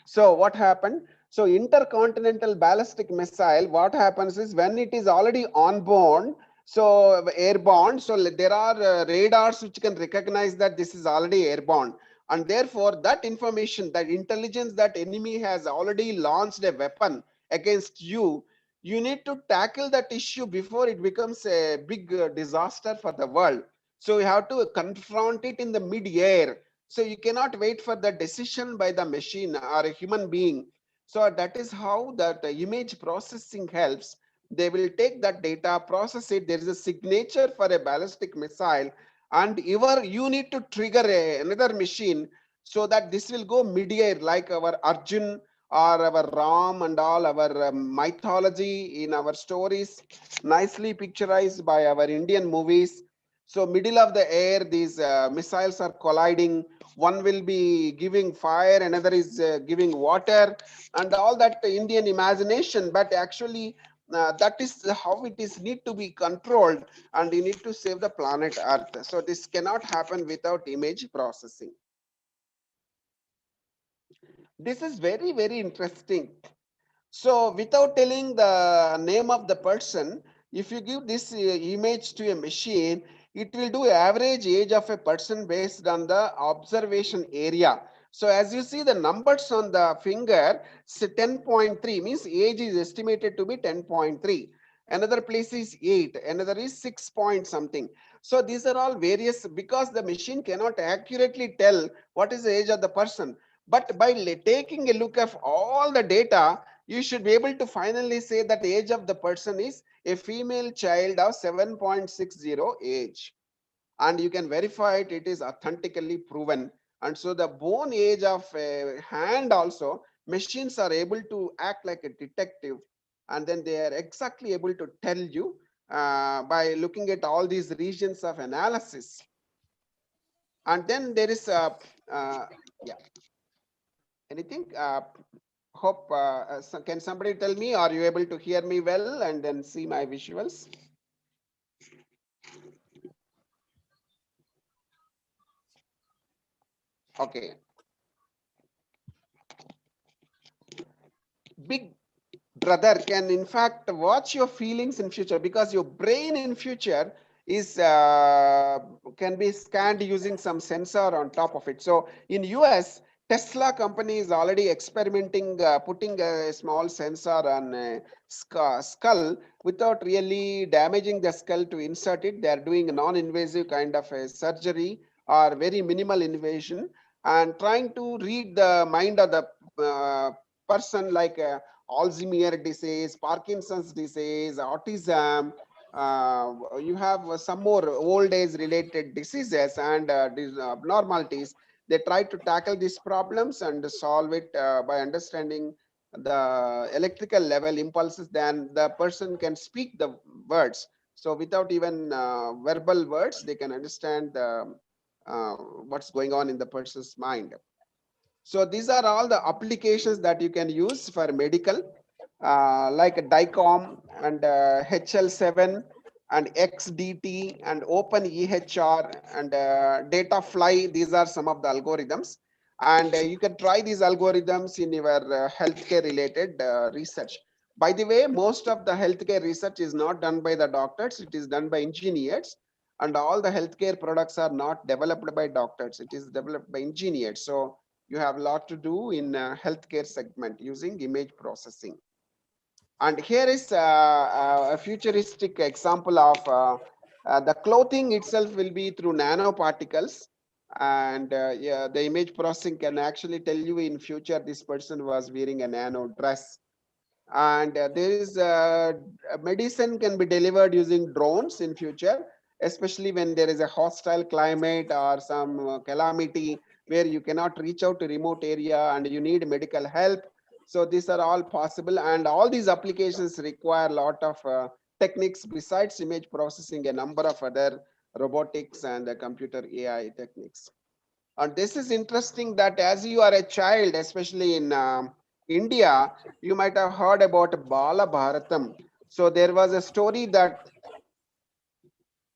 B: So what happened? So intercontinental ballistic missile, what happens is when it is already on board, so airborne, so there are radars which can recognize that this is already airborne. And therefore that information, that intelligence that enemy has already launched a weapon against you, you need to tackle that issue before it becomes a big disaster for the world. So you have to confront it in the mid-air. So you cannot wait for the decision by the machine or a human being. So that is how that image processing helps. They will take that data, process it. There is a signature for a ballistic missile, and you need to trigger another machine so that this will go mid-air like our Arjun or our Ram and all our mythology in our stories, nicely picturized by our Indian movies. So middle of the air, these missiles are colliding. One will be giving fire, another is giving water, and all that Indian imagination. But actually, that is how it is need to be controlled, and you need to save the planet Earth. So this cannot happen without image processing. This is very, very interesting. So without telling the name of the person, if you give this image to a machine, it will do average age of a person based on the observation area. So as you see the numbers on the finger, 10.3 means age is estimated to be 10.3. Another place is 8, another is 6 point something. So these are all various, because the machine cannot accurately tell what is the age of the person. But by taking a look at all the data, you should be able to finally say that the age of the person is a female child of 7.60 age. And you can verify it, it is authentically proven. And so the bone age of a hand also, machines are able to act like a detective, and then they are exactly able to tell you by looking at all these regions of analysis. And then there is yeah, anything? Hope can somebody tell me, are you able to hear me well and then see my visuals? Okay. Big brother can in fact watch your feelings in future, because your brain in future is can be scanned using some sensor on top of it. So in US, Tesla company is already experimenting putting a small sensor on a skull without really damaging the skull to insert it. They are doing a non-invasive kind of a surgery or very minimal invasion, and trying to read the mind of the person, like Alzheimer's disease, Parkinson's disease, autism. You have some more old age related diseases and these abnormalities. They try to tackle these problems and solve it by understanding the electrical level impulses. Then the person can speak the words. So without even verbal words, they can understand what's going on in the person's mind. So these are all the applications that you can use for medical, like DICOM and HL7 and XDT and OpenEHR and Datafly. These are some of the algorithms. And you can try these algorithms in your healthcare related research. By the way, most of the healthcare research is not done by the doctors, it is done by engineers. And all the healthcare products are not developed by doctors, it is developed by engineers. So you have a lot to do in healthcare segment using image processing. And here is a futuristic example of the clothing itself will be through nanoparticles. And yeah, the image processing can actually tell you in future this person was wearing a nano dress. And there is medicine can be delivered using drones in future, especially when there is a hostile climate or some calamity where you cannot reach out to remote area and you need medical help. So these are all possible, and all these applications require a lot of techniques besides image processing, a number of other robotics and computer AI techniques. And this is interesting that as you are a child, especially in India, you might have heard about Bala Bharatam. So there was a story that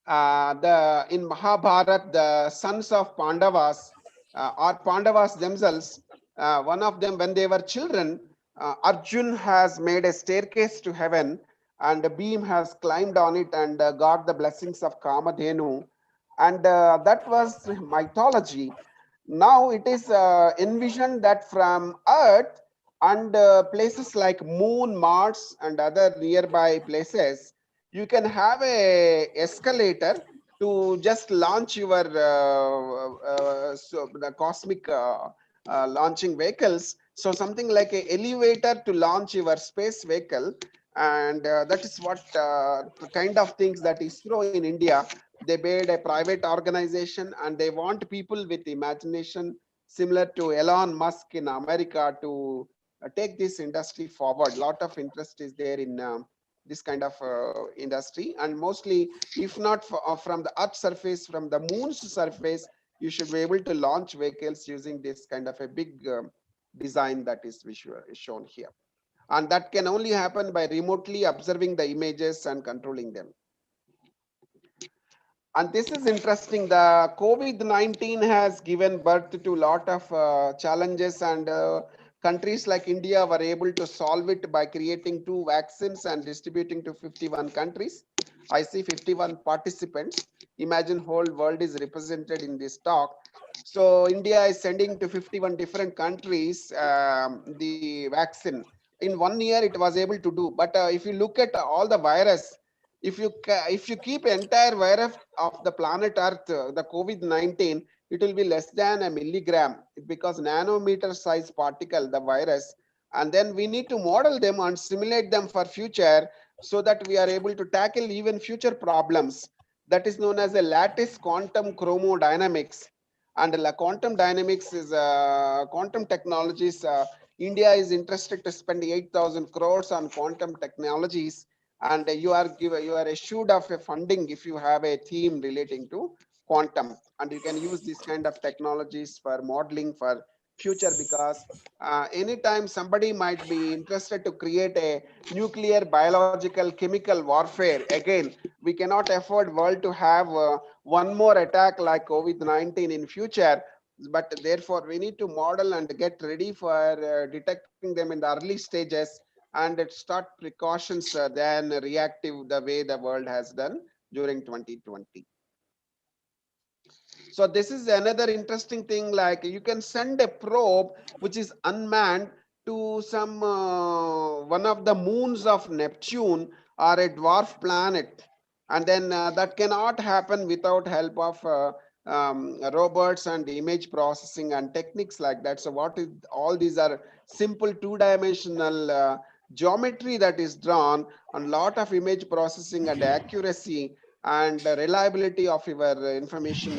B: the in Mahabharat, the sons of Pandavas or Pandavas themselves, one of them when they were children, Arjun has made a staircase to heaven, and a beam has climbed on it and got the blessings of Kamadhenu, and that was mythology. Now it is envisioned that from Earth and places like Moon, Mars, and other nearby places, you can have a escalator to just launch your so the cosmic launching vehicles. So something like a elevator to launch your space vehicle, and that is what kind of things that ISRO in India. They made a private organization and they want people with imagination similar to Elon Musk in America to take this industry forward. Lot of interest is there in this kind of industry, and mostly if not from the earth surface, from the moon's surface, you should be able to launch vehicles using this kind of a big design that is visual is shown here, and that can only happen by remotely observing the images and controlling them. And this is interesting. The COVID-19 has given birth to a lot of challenges, and countries like India were able to solve it by creating 2 vaccines and distributing to 51 countries. I see 51 participants. Imagine whole world is represented in this talk. So India is sending to 51 different countries the vaccine. In 1 year, it was able to do. But if you look at all the virus, if you keep entire virus of the planet Earth, the COVID-19, it will be less than a milligram because nanometer size particle, the virus, and then we need to model them and simulate them for future so that we are able to tackle even future problems. That is known as a lattice quantum chromodynamics. And quantum dynamics is quantum technologies. India is interested to spend 8,000 crores on quantum technologies, and you are assured of a funding if you have a theme relating to quantum, and you can use this kind of technologies for modeling for future, because anytime somebody might be interested to create a nuclear, biological, chemical warfare, again we cannot afford world to have one more attack like COVID-19 in future. But therefore we need to model and get ready for detecting them in the early stages, and it start precautions than reactive the way the world has done during 2020. So this is another interesting thing, like you can send a probe which is unmanned to some one of the moons of Neptune or a dwarf planet, and then that cannot happen without help of robots and image processing and techniques like that. So what is all these are simple two-dimensional geometry that is drawn, and lot of image processing and accuracy and reliability of your information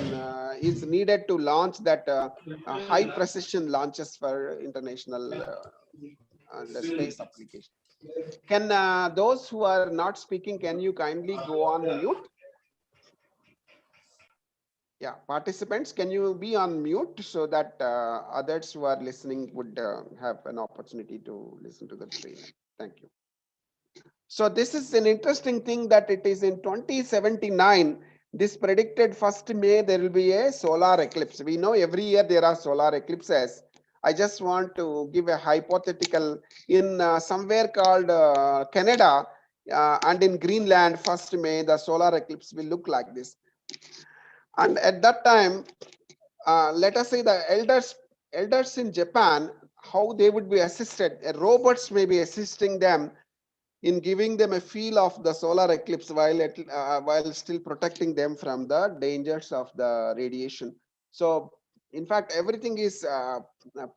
B: is needed to launch that high precision launches for international the space application. Can those who are not speaking, can you kindly go on mute? Yeah, participants, can you be on mute so that others who are listening would have an opportunity to listen to the training? Thank you. So this is an interesting thing that it is in 2079, this predicted 1st May, there will be a solar eclipse. We know every year there are solar eclipses. I just want to give a hypothetical in somewhere called Canada and in Greenland, 1st May, the solar eclipse will look like this. And at that time, let us say the elders in Japan, how they would be assisted. Robots may be assisting them in giving them a feel of the solar eclipse while still protecting them from the dangers of the radiation. So, in fact, everything is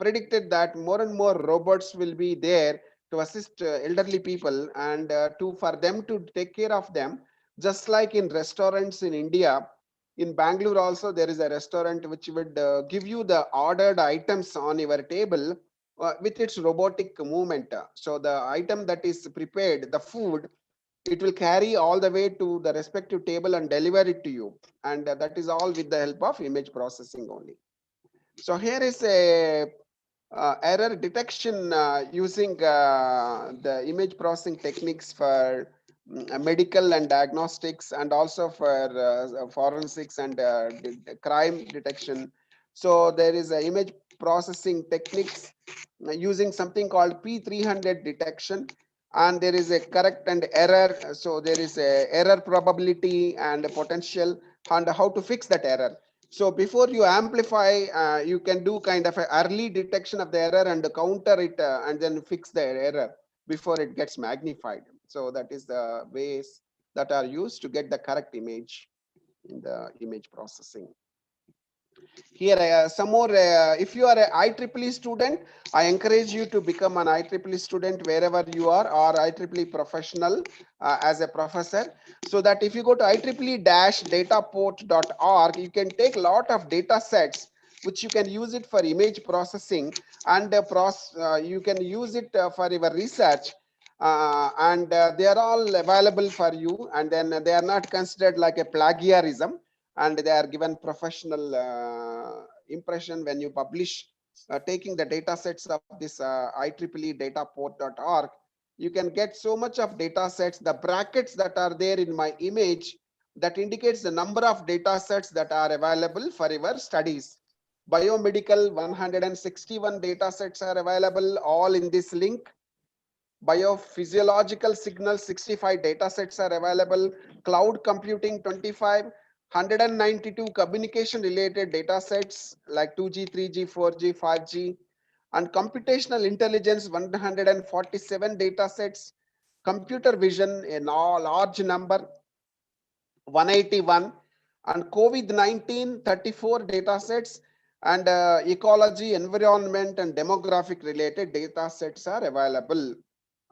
B: predicted that more and more robots will be there to assist elderly people and for them to take care of them. Just like in restaurants in India, in Bangalore also there is a restaurant which would give you the ordered items on your table with its robotic movement. So the item that is prepared, the food, it will carry all the way to the respective table and deliver it to you. And that is all with the help of image processing only. So here is a error detection using the image processing techniques for medical and diagnostics, and also for forensics and crime detection. So there is a image processing techniques using something called P300 detection, and there is a correct and error. So there is a error probability and a potential, and how to fix that error. So before you amplify, you can do kind of an early detection of the error and counter it and then fix the error before it gets magnified. So that is the ways that are used to get the correct image in the image processing. Here, some more, if you are an IEEE student, I encourage you to become an IEEE student wherever you are, or IEEE professional as a professor, so that if you go to IEEE-dataport.org, you can take a lot of data sets which you can use it for image processing, and you can use it for your research. And they are all available for you, and then they are not considered like a plagiarism, and they are given professional impression when you publish taking the data sets of this IEEE-dataport.org. You can get so much of data sets. The brackets that are there in my image, that indicates the number of data sets that are available for your studies. Biomedical 161 data sets are available, all in this link. Biophysiological signals 65 data sets are available. Cloud computing 25. 192 communication related data sets like 2G, 3G, 4G, 5G, and computational intelligence 147 data sets. Computer vision, a large number, 181, and COVID-19 34 data sets, and ecology, environment, and demographic related data sets are available.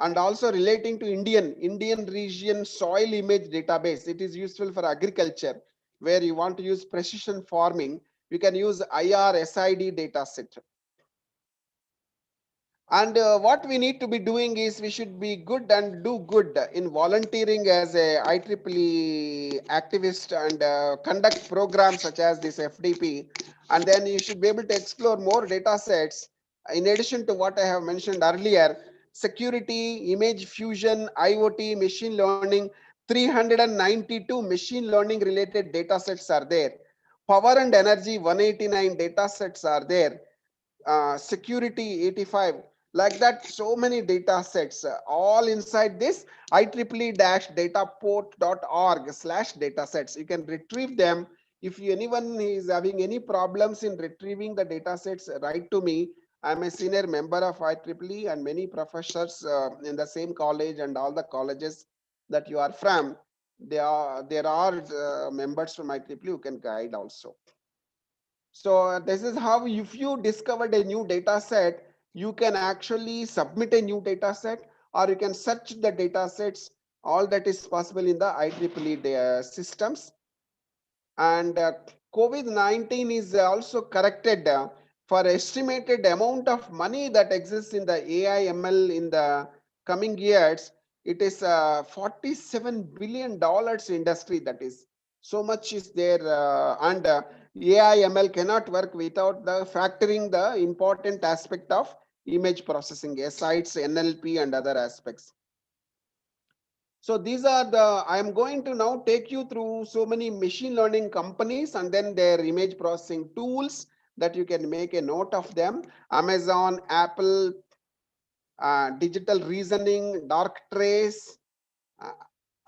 B: And also relating to Indian region soil image database, it is useful for agriculture, where you want to use precision farming. You can use IRSID data set. And what we need to be doing is we should be good and do good in volunteering as a IEEE activist, and conduct programs such as this FDP. And then you should be able to explore more data sets. In addition to what I have mentioned earlier, security, image fusion, IoT, machine learning, 392 machine learning related data sets are there. Power and energy, 189 data sets are there. Security 85, like that, so many data sets all inside this IEEE-dataport.org/datasets. You can retrieve them. If anyone is having any problems in retrieving the data sets, write to me. I'm a senior member of IEEE, and many professors in the same college and all the colleges that you are from, there are members from IEEE who can guide also. So this is how, if you discovered a new data set, you can actually submit a new data set, or you can search the data sets. All that is possible in the IEEE systems. And COVID-19 is also corrected for estimated amount of money that exists in the AI ML in the coming years, it is $47 billion industry. That is so much is there, and AI ML cannot work without the factoring the important aspect of image processing, SITEs, NLP, and other aspects. So these are the, I am going to now take you through so many machine learning companies and then their image processing tools that you can make a note of them. Amazon, Apple, Digital Reasoning, Dark Trace, uh,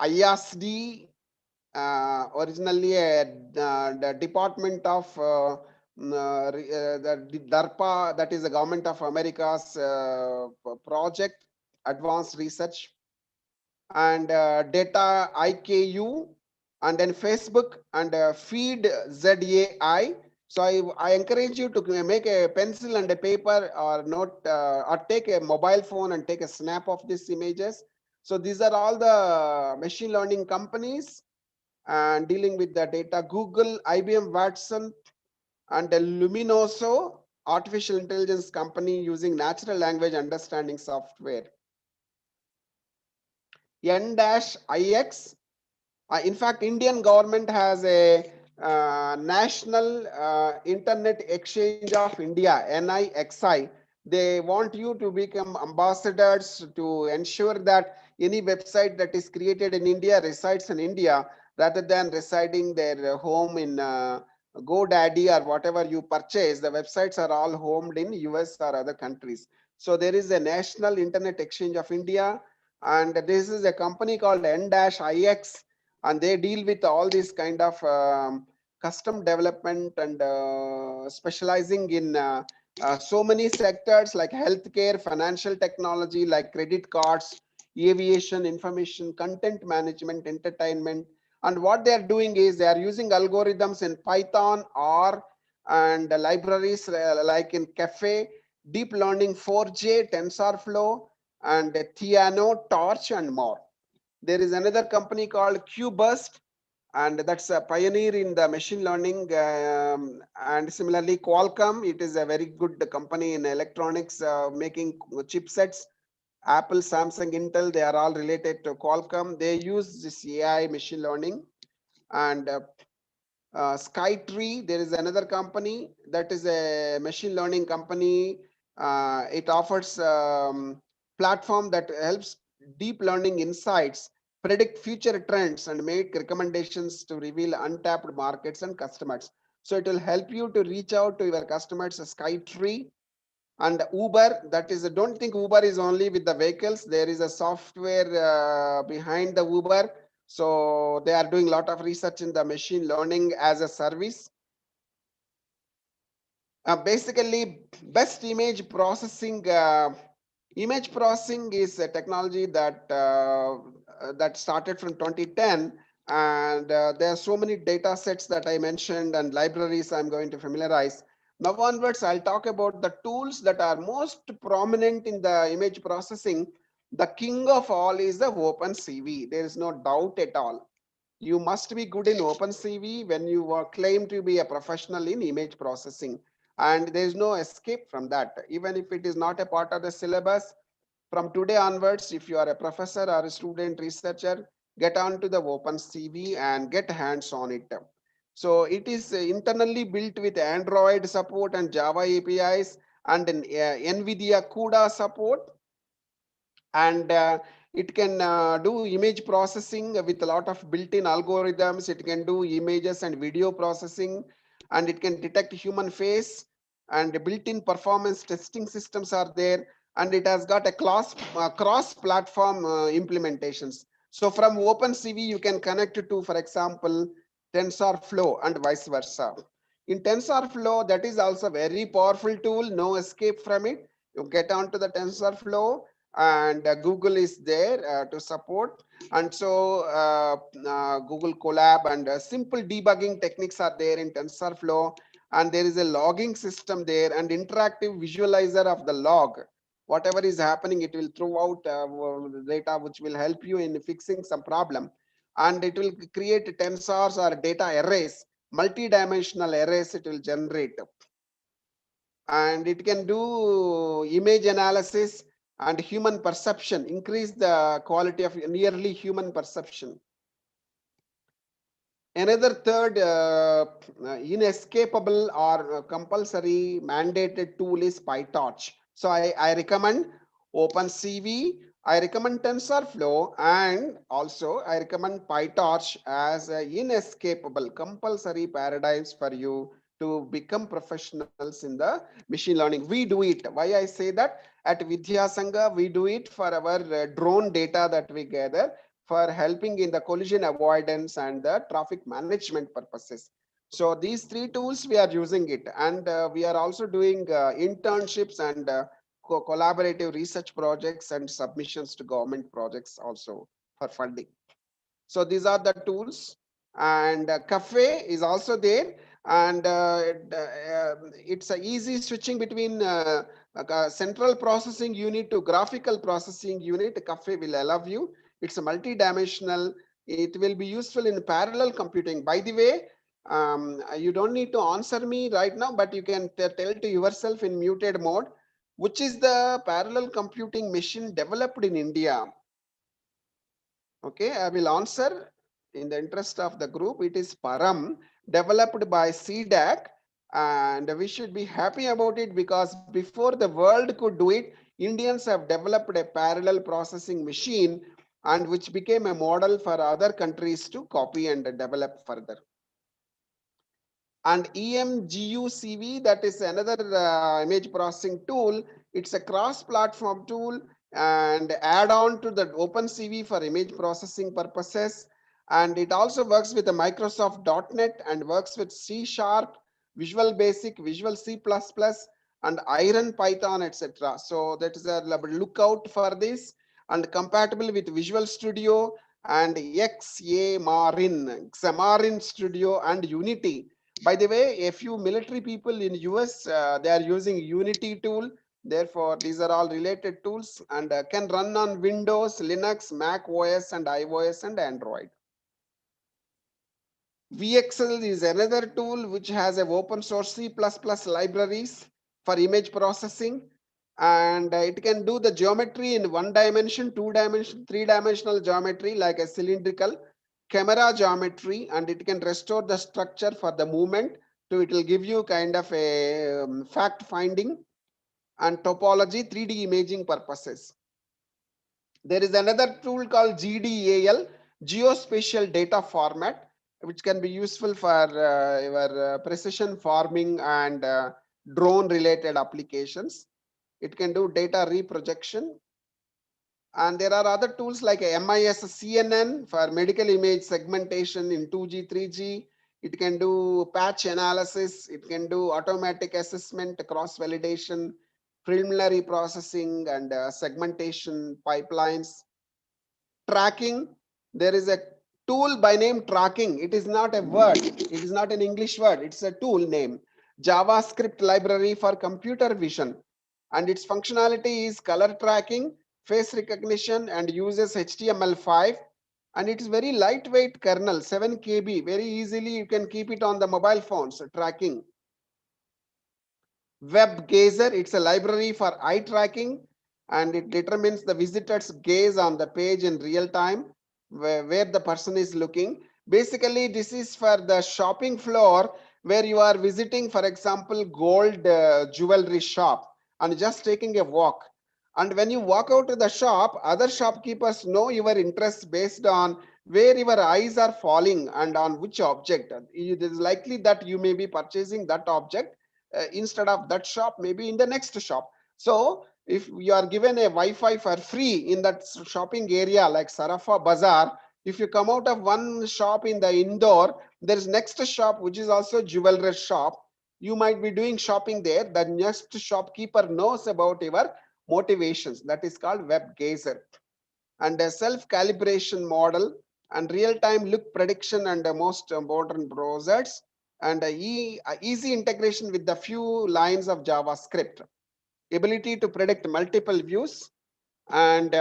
B: ISD, originally the Department of the DARPA, that is the Government of America's project, Advanced Research, and Data IKU, and then Facebook and Feed ZAI. So I encourage you to make a pencil and a paper or note, or take a mobile phone and take a snap of these images. So these are all the machine learning companies and dealing with the data. Google, IBM Watson, and Luminoso, artificial intelligence company using natural language understanding software. N-IX. In fact, Indian government has a National Internet Exchange of India, NIXI. They want you to become ambassadors to ensure that any website that is created in India resides in India rather than residing their home in GoDaddy or whatever you purchase. The websites are all homed in US or other countries. So there is a National Internet Exchange of India, and this is a company called N-IX, and they deal with all these kind of custom development and specializing in so many sectors like healthcare, financial technology, like credit cards, aviation, information, content management, entertainment. And what they are doing is they are using algorithms in Python, R, and libraries like in Cafe, deep learning 4J, TensorFlow, and Theano, Torch, and more. There is another company called QBurst, and that's a pioneer in the machine learning. And similarly, Qualcomm, it is a very good company in electronics, making chipsets. Apple, Samsung, Intel, they are all related to Qualcomm. They use this AI machine learning. And Skytree, there is another company that is a machine learning company. It offers platform that helps deep learning insights, predict future trends, and make recommendations to reveal untapped markets and customers. So it will help you to reach out to your customers. Skytree. And Uber, that is, don't think Uber is only with the vehicles. There is a software behind the Uber. So they are doing a lot of research in the machine learning as a service. Basically, best image processing. Image processing is a technology that that started from 2010, and there are so many data sets that I mentioned and libraries I'm going to familiarize. Now onwards, I'll talk about the tools that are most prominent in the image processing. The king of all is the OpenCV. There is no doubt at all. You must be good in OpenCV when you claim to be a professional in image processing. And there is no escape from that. Even if it is not a part of the syllabus, from today onwards, if you are a professor or a student researcher, get on to the OpenCV and get hands on it. So it is internally built with Android support and Java APIs and an NVIDIA CUDA support. And it can do image processing with a lot of built-in algorithms. It can do images and video processing, and it can detect human face, and built-in performance testing systems are there, and it has got a cross-platform implementations. So from OpenCV, you can connect it to, for example, TensorFlow and vice versa. In TensorFlow, that is also a very powerful tool, no escape from it. You get onto the TensorFlow, and Google is there to support. And so Google Colab and simple debugging techniques are there in TensorFlow, and there is a logging system there and interactive visualizer of the log. Whatever is happening, it will throw out data which will help you in fixing some problem, and it will create tensors or data arrays, multi-dimensional arrays it will generate. and it can do image analysis and human perception, increase the quality of nearly human perception. Another third inescapable or compulsory mandated tool is PyTorch. So I recommend OpenCV, I recommend TensorFlow, and also I recommend PyTorch as inescapable compulsory paradigms for you to become professionals in the machine learning. We do it. Why I say that? At Vidya Sangha, we do it for our drone data that we gather, for helping in the collision avoidance and the traffic management purposes. So these three tools we are using it, and we are also doing internships and collaborative research projects and submissions to government projects also for funding. So these are the tools, and Cafe is also there, and it's a easy switching between central processing unit to graphical processing unit. Cafe will allow you. It's a multi-dimensional. It will be useful in parallel computing. By the way, you don't need to answer me right now, but you can tell to yourself in muted mode, which is the parallel computing machine developed in India. Okay, I will answer in the interest of the group. It is Param, developed by CDAC, and we should be happy about it because before the world could do it, Indians have developed a parallel processing machine, and which became a model for other countries to copy and develop further. And EMGUCV, that is another image processing tool. It's a cross-platform tool and add on to the OpenCV for image processing purposes. And it also works with the Microsoft .NET and works with C#, Visual Basic, Visual C++, and Iron Python, etc. So that is a lookout for this, and compatible with Visual Studio and Xamarin Studio and Unity. By the way, a few military people in US, they are using Unity tool. Therefore, these are all related tools and can run on Windows, Linux, Mac OS, and iOS and Android. VXL is another tool which has an open source C++ libraries for image processing, and it can do the geometry in 1 dimension, 2 dimension, 3-dimensional geometry like a cylindrical camera geometry, and it can restore the structure for the movement. So it will give you kind of a fact finding and topology 3D imaging purposes. There is another tool called GDAL, Geospatial Data Format, which can be useful for your precision farming and drone related applications. It can do data reprojection. And there are other tools like MIS CNN for medical image segmentation in 2G, 3G. It can do patch analysis. It can do automatic assessment, cross validation, preliminary processing, and segmentation pipelines. Tracking, there is a tool by name tracking. It is not a word. It is not an English word. It's a tool name. JavaScript library for computer vision. And its functionality is color tracking, face recognition, and uses HTML5. And it's very lightweight kernel, 7 KB. Very easily you can keep it on the mobile phones, tracking. WebGazer, it's a library for eye tracking, and it determines the visitor's gaze on the page in real time, where the person is looking. Basically, this is for the shopping floor where you are visiting, for example, gold jewelry shop and just taking a walk. And when you walk out to the shop, other shopkeepers know your interests based on where your eyes are falling and on which object. It is likely that you may be purchasing that object instead of that shop, maybe in the next shop. So if you are given a Wi-Fi for free in that shopping area like Sarafa Bazaar, if you come out of one shop in the Indore, there is next shop which is also jewelry shop. You might be doing shopping there. The next shopkeeper knows about your motivations. That is called WebGazer. And a self-calibration model and real-time look prediction and most modern browsers, and easy integration with the few lines of JavaScript, ability to predict multiple views, and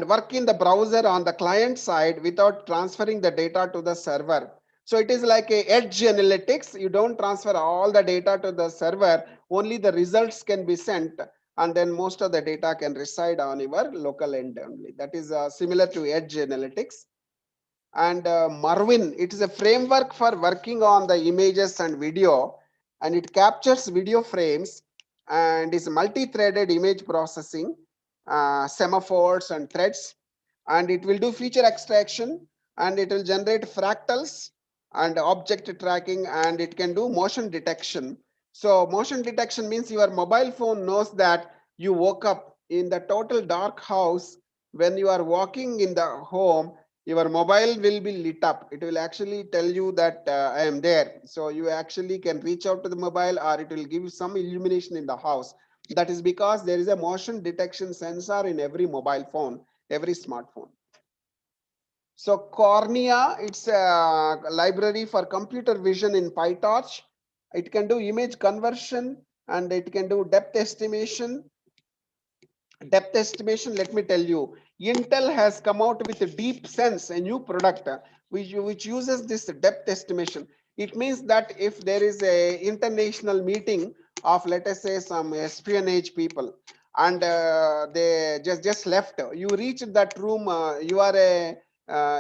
B: work in the browser on the client side without transferring the data to the server. So it is like a edge analytics. You don't transfer all the data to the server, only the results can be sent, and then most of the data can reside on your local end only. That is similar to edge analytics. And Marvin, it is a framework for working on the images and video, and it captures video frames and is multi-threaded image processing, semaphores and threads, and it will do feature extraction, and it will generate fractals and object tracking, and it can do motion detection. So motion detection means your mobile phone knows that you woke up in the total dark house. When you are walking in the home, your mobile will be lit up. It will actually tell you that I am there. So you actually can reach out to the mobile, or it will give you some illumination in the house. That is because there is a motion detection sensor in every mobile phone, every smartphone. So Cornea, it's a library for computer vision in PyTorch. It can do image conversion, and it can do depth estimation. Depth estimation, let me tell you, Intel has come out with a DeepSense, a new product which uses this depth estimation. It means that if there is a international meeting of, let us say, some espionage people, and they just left, you reach that room, you are a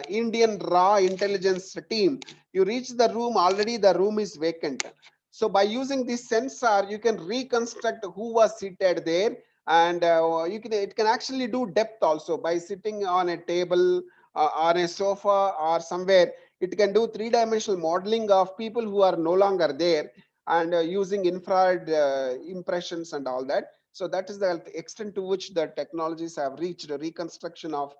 B: Indian raw intelligence team, you reach the room, already the room is vacant. So by using this sensor, you can reconstruct who was seated there, and it can actually do depth also by sitting on a table, on a sofa, or somewhere. It can do three-dimensional modeling of people who are no longer there, and using infrared impressions and all that. So that is the extent to which the technologies have reached, a reconstruction of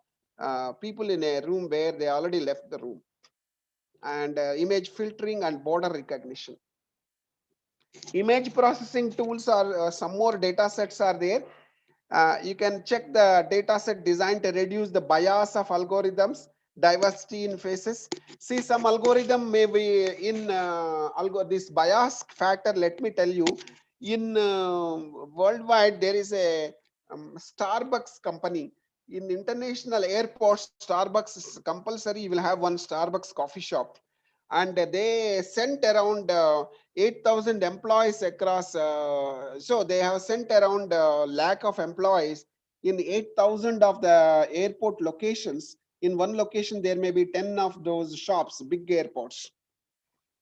B: people in a room where they already left the room. And image filtering and border recognition. Image processing tools are some more data sets are there. You can check the data set designed to reduce the bias of algorithms, diversity in faces. See, some algorithm may be in this bias factor. Let me tell you, in worldwide, there is a Starbucks company. In international airports, Starbucks is compulsory. You will have one Starbucks coffee shop, and they sent around 8,000 employees across. So they have sent around lakh of employees in 8,000 of the airport locations. In one location, there may be 10 of those shops, big airports.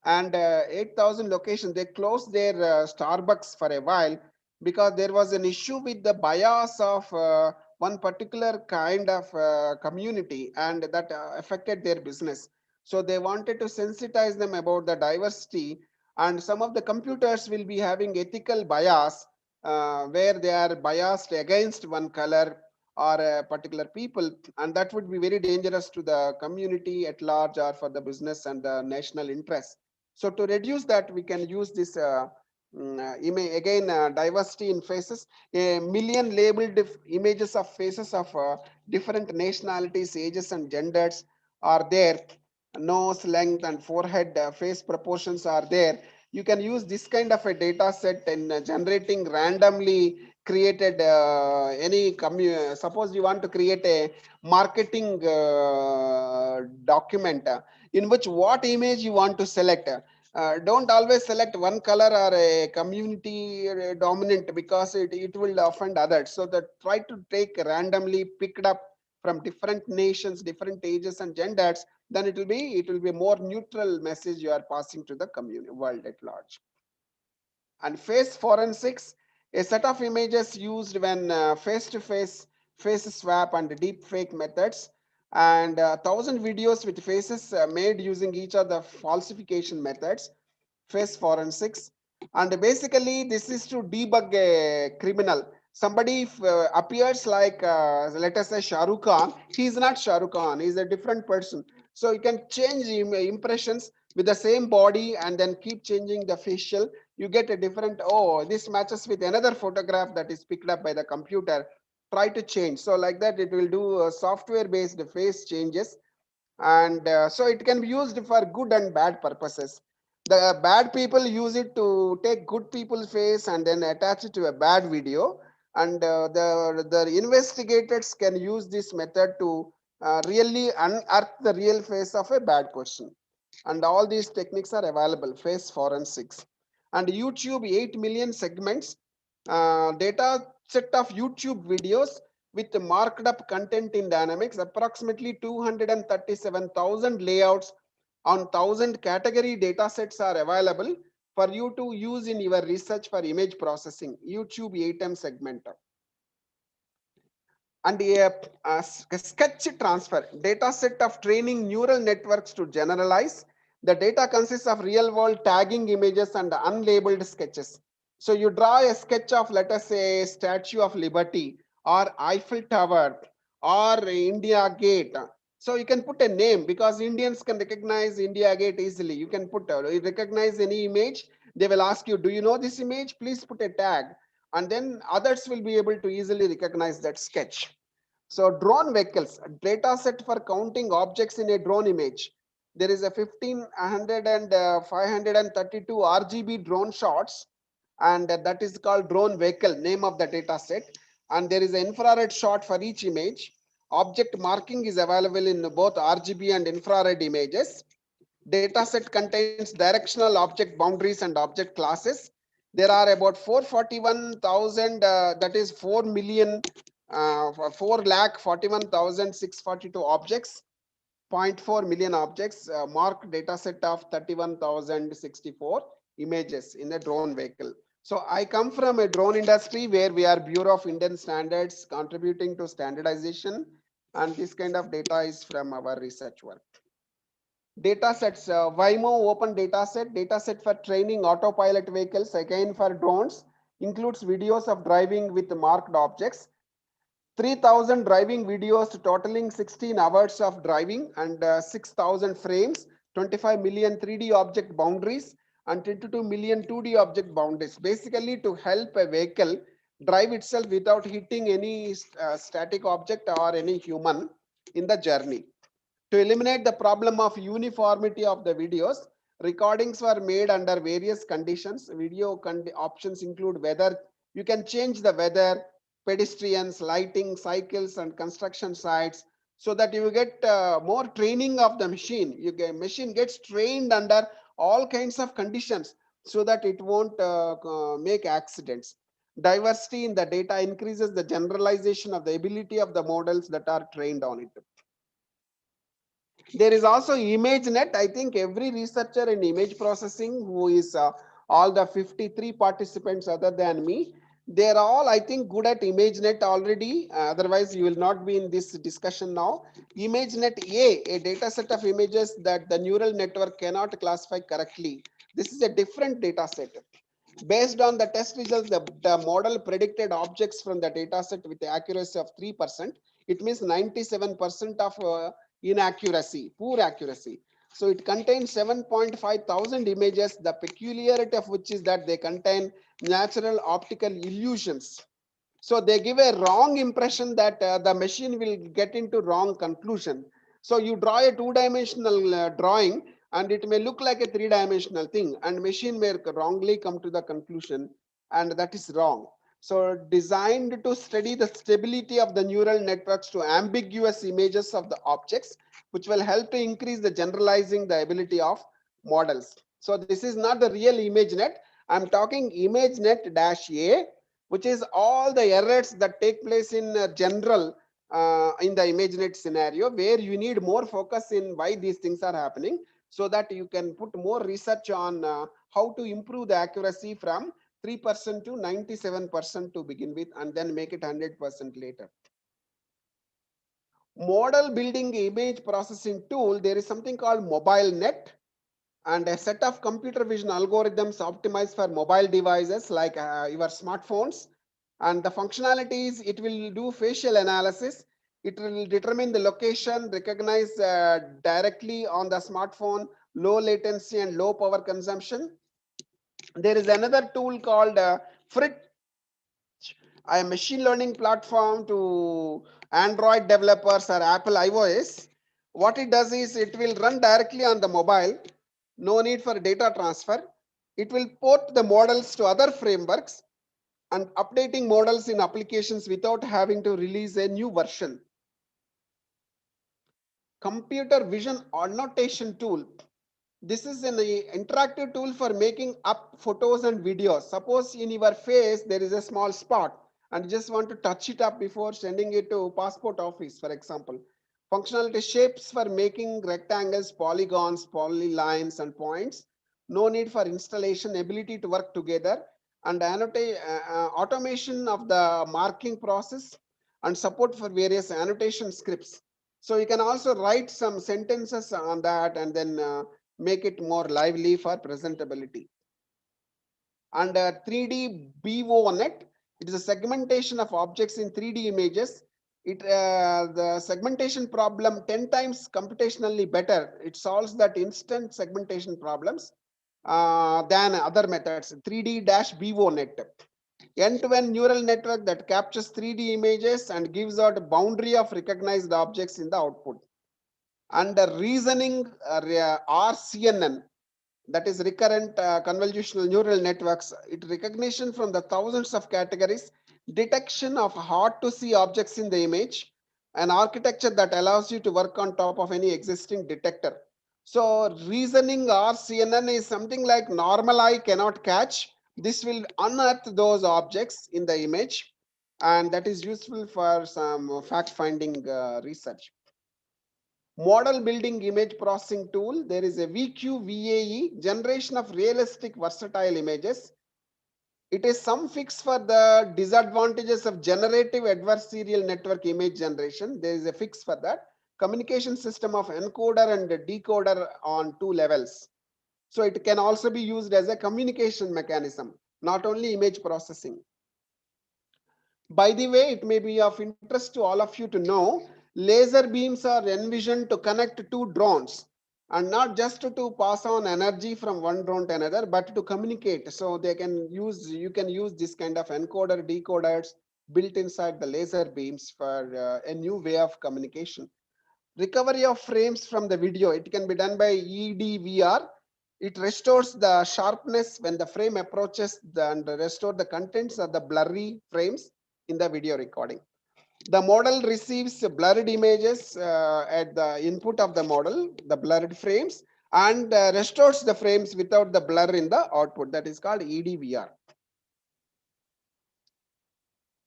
B: And 8,000 locations, they closed their Starbucks for a while because there was an issue with the bias of one particular kind of community, and that affected their business. So they wanted to sensitize them about the diversity, and some of the computers will be having ethical bias where they are biased against one color or a particular people, and that would be very dangerous to the community at large or for the business and the national interest. So to reduce that, we can use this image again, diversity in faces. A million labeled images of faces of different nationalities, ages, and genders are there. Nose length and forehead face proportions are there. You can use this kind of a data set in generating randomly created any suppose you want to create a marketing document in which what image you want to select. Don't always select one color or a community dominant, because it will offend others. So that try to take randomly picked up from different nations, different ages and genders, then it will be a more neutral message you are passing to the community world at large. And face forensics, a set of images used when face-to-face face swap and deep fake methods, and 1,000 videos with faces made using each of the falsification methods, face forensics. And basically this is to debug a criminal. Somebody appears like let us say Shah Rukh Khan, he is not Shah Rukh Khan, he is a different person. So you can change impressions with the same body and then keep changing the facial. You get a different, oh, this matches with another photograph that is picked up by the computer. Try to change. So like that, it will do software based face changes. And so it can be used for good and bad purposes. The bad people use it to take good people's face and then attach it to a bad video. And the investigators can use this method to really unearth the real face of a bad person. And all these techniques are available, face forensics. And YouTube, 8 million segments, data set of YouTube videos with marked up content in dynamics, approximately 237,000 layouts on 1,000 category data sets are available for you to use in your research for image processing. YouTube 8M segment. And a sketch transfer, data set of training neural networks to generalize. The data consists of real world tagging images and unlabeled sketches. So you draw a sketch of, let us say, Statue of Liberty or Eiffel Tower or India Gate. So you can put a name because Indians can recognize India Gate easily. You can put, recognize any image. They will ask you, do you know this image? Please put a tag. And then others will be able to easily recognize that sketch. So drone vehicles, data set for counting objects in a drone image. There is a 1500 and 532 RGB drone shots, and that is called drone vehicle, name of the data set. And there is an infrared shot for each image. Object marking is available in both RGB and infrared images. Data set contains directional object boundaries and object classes. There are about 441,000, that is 4 million, 4,41,642 objects, 0.4 million objects, marked data set of 31,064 images in a drone vehicle. So I come from a drone industry where we are Bureau of Indian Standards contributing to standardization, and this kind of data is from our research work. Data sets, Waymo open data set for training autopilot vehicles, again for drones, includes videos of driving with marked objects. 3,000 driving videos totaling 16 hours of driving and 6,000 frames, 25 million 3D object boundaries and 22 million 2D object boundaries, basically to help a vehicle drive itself without hitting any static object or any human in the journey. To eliminate the problem of uniformity of the videos, recordings were made under various conditions. Video options include weather. You can change the weather, pedestrians, lighting, cycles, and construction sites, so that you get more training of the machine. Machine gets trained under all kinds of conditions so that it won't make accidents. Diversity in the data increases the generalization of the ability of the models that are trained on it. There is also ImageNet. I think every researcher in image processing who is all the 53 participants other than me, they're all, I think, good at ImageNet already. Otherwise, you will not be in this discussion now. ImageNet A data set of images that the neural network cannot classify correctly. This is a different data set. Based on the test results, the model predicted objects from the data set with accuracy of 3%. It means 97% of inaccuracy, poor accuracy. So it contains 7.5 thousand images, the peculiarity of which is that they contain natural optical illusions. So they give a wrong impression that the machine will get into wrong conclusion. So you draw a two-dimensional drawing and it may look like a three-dimensional thing, and machine may wrongly come to the conclusion, and that is wrong. So designed to study the stability of the neural networks to ambiguous images of the objects, which will help to increase the generalizing the ability of models. So this is not the real ImageNet. I'm talking ImageNet-A, which is all the errors that take place in general in the ImageNet scenario, where you need more focus in why these things are happening, so that you can put more research on how to improve the accuracy from 3% to 97% to begin with, and then make it 100% later. Model building image processing tool, there is something called MobileNet, and a set of computer vision algorithms optimized for mobile devices like your smartphones. And the functionalities, it will do facial analysis. It will determine the location, recognize directly on the smartphone, low latency and low power consumption. There is another tool called Frit, a machine learning platform to Android developers or Apple iOS. What it does is it will run directly on the mobile. No need for data transfer. It will port the models to other frameworks and updating models in applications without having to release a new version. Computer vision annotation tool. This is an interactive tool for making up photos and videos. Suppose in your face there is a small spot and you just want to touch it up before sending it to passport office, for example. Functionality shapes for making rectangles, polygons, polylines, and points. No need for installation, ability to work together, and automation of the marking process, and support for various annotation scripts. So you can also write some sentences on that and then make it more lively for presentability. And 3D BONet, it is a segmentation of objects in 3D images. The segmentation problem 10 times computationally better. It solves that instant segmentation problems than other methods. 3D-BONet, end-to-end neural network that captures 3D images and gives out a boundary of recognized objects in the output. And the reasoning RCNN, that is recurrent convolutional neural networks, it recognition from the thousands of categories, detection of hard to see objects in the image, an architecture that allows you to work on top of any existing detector. So reasoning RCNN is something like normal eye cannot catch. This will unearth those objects in the image, and that is useful for some fact finding research. Model building image processing tool. There is a VQVAE, generation of realistic versatile images. It is some fix for the disadvantages of generative adversarial network image generation. There is a fix for that. Communication system of encoder and decoder on 2 levels. So it can also be used as a communication mechanism, not only image processing. By the way, it may be of interest to all of you to know, laser beams are envisioned to connect two drones, and not just to pass on energy from one drone to another, but to communicate. So you can use this kind of encoder decoders built inside the laser beams for a new way of communication. Recovery of frames from the video, it can be done by EDVR. It restores the sharpness when the frame approaches and restore the contents of the blurry frames in the video recording. The model receives blurred images at the input of the model, the blurred frames, and restores the frames without the blur in the output. That is called EDVR.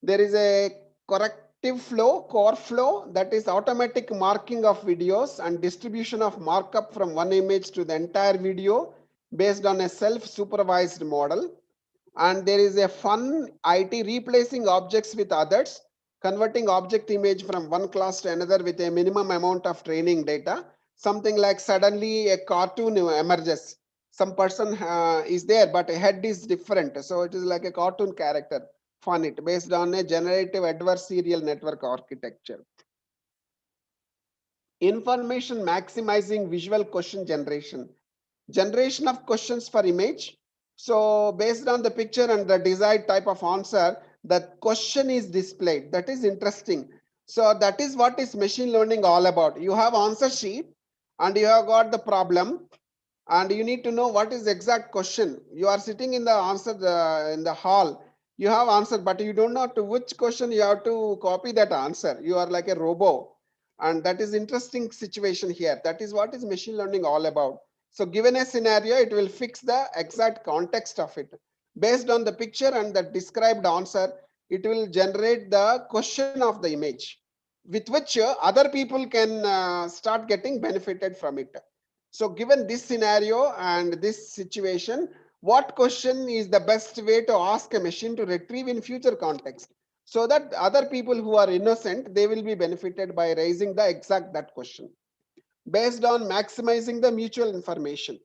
B: There is a corrective flow, core flow, that is automatic marking of videos and distribution of markup from one image to the entire video based on a self-supervised model. And there is a fun IT replacing objects with others, converting object image from one class to another with a minimum amount of training data. Something like suddenly a cartoon emerges. Some person is there, but a head is different. So it is like a cartoon character. Fun it based on a generative adversarial network architecture. Information maximizing visual question generation. Generation of questions for image. So based on the picture and the desired type of answer, the question is displayed. That is interesting. So that is what is machine learning all about. You have answer sheet and you have got the problem and you need to know what is the exact question. You are sitting in the answer in the hall. You have answer, but you don't know to which question you have to copy that answer. You are like a robot. And that is interesting situation here. That is what is machine learning all about. So given a scenario, it will fix the exact context of it. Based on the picture and the described answer, it will generate the question of the image with which other people can start getting benefited from it. So given this scenario and this situation, what question is the best way to ask a machine to retrieve in future context? So that other people who are innocent, they will be benefited by raising the exact that question. Based on maximizing the mutual information.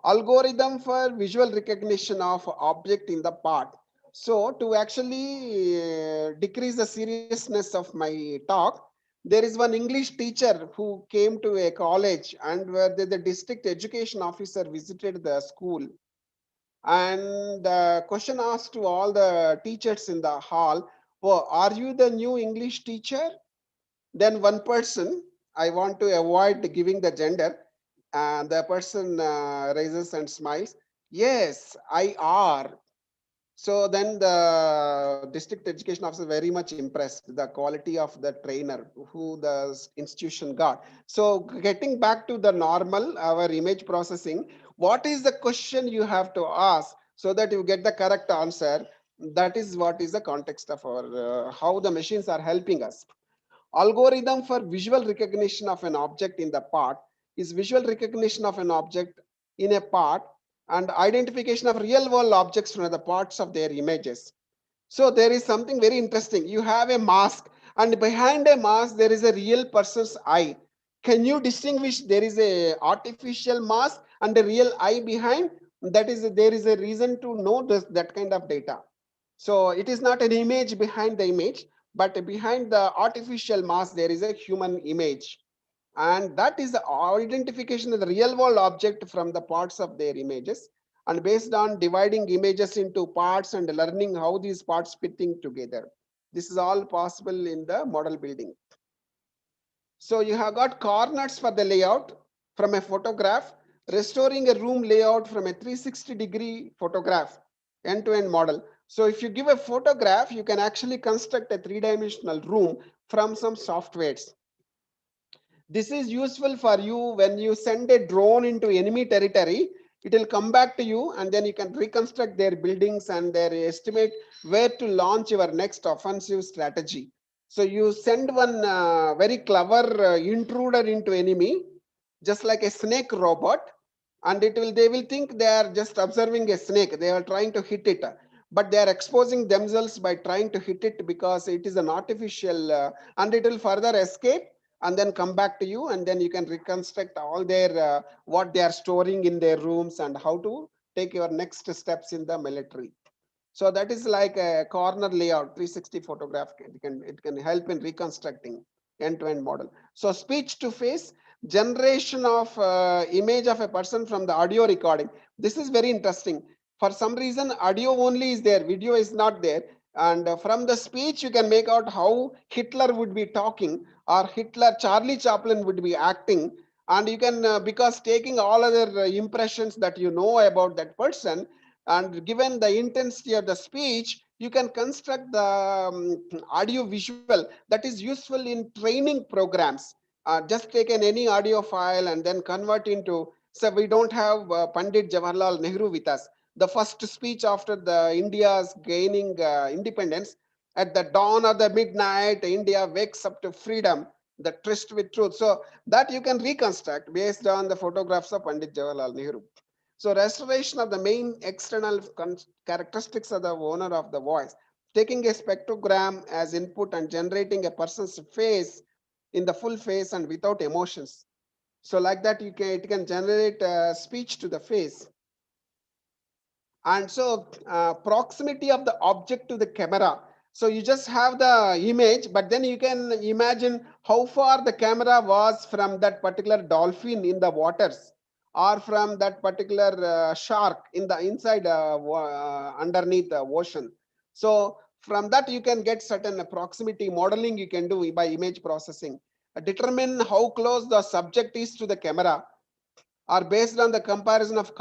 B: Algorithm for visual recognition of object in the part. So to actually decrease the seriousness of my talk, there is one English teacher who came to a college and where the district education officer visited the school. And the question asked to all the teachers in the hall, oh, are you the new English teacher? Then one person, I want to avoid giving the gender, and the person raises and smiles. Yes, I are. So then the district education officer very much impressed the quality of the trainer who the institution got. So getting back to the normal, our image processing, what is the question you have to ask so that you get the correct answer? That is what is the context of our how the machines are helping us. Algorithm for visual recognition of an object in the part is visual recognition of an object in a part and identification of real world objects from the parts of their images. So there is something very interesting. You have a mask, and behind a mask there is a real person's eye. Can you distinguish there is a artificial mask and a real eye behind? That is, there is a reason to know this, that kind of data. So it is not an image behind the image, but behind the artificial mask there is a human image, and that is the identification of the real world object from the parts of their images. And based on dividing images into parts and learning how these parts fitting together, this is all possible in the model building. So you have got corners for the layout from a photograph, restoring a room layout from a 360-degree photograph, end-to-end model. So if you give a photograph, you can actually construct a three-dimensional room from some softwares. This is useful for you when you send a drone into enemy territory. It will come back to you, and then you can reconstruct their buildings and their estimate where to launch your next offensive strategy. So you send one very clever intruder into enemy, just like a snake robot, and they will think they are just observing a snake. They are trying to hit it, but they are exposing themselves by trying to hit it because it is an artificial, and it will further escape and then come back to you, and then you can reconstruct all their what they are storing in their rooms and how to take your next steps in the military. So that is like a corner layout 360 photograph. It can help in reconstructing end-to-end model. So speech to face, generation of image of a person from the audio recording. This is very interesting. For some reason audio only is there, video is not there, and from the speech you can make out how Hitler would be talking, or Charlie Chaplin would be acting. And you can because taking all other impressions that you know about that person, and given the intensity of the speech, you can construct the audio visual that is useful in training programs. Just take any audio file and then convert into, so we don't have Pandit Jawaharlal Nehru with us, the first speech after the India's gaining independence. At the dawn of the midnight, India wakes up to freedom, the tryst with truth. So that you can reconstruct based on the photographs of Pandit Jawaharlal Nehru. So restoration of the main external characteristics of the owner of the voice, taking a spectrogram as input and generating a person's face in the full face and without emotions. So like that, it can generate speech to the face. And so proximity of the object to the camera. So you just have the image, but then you can imagine how far the camera was from that particular dolphin in the waters, or from that particular shark in the inside underneath the ocean. So from that you can get certain proximity modeling you can do by image processing. Determine how close the subject is to the camera, are based on the comparison of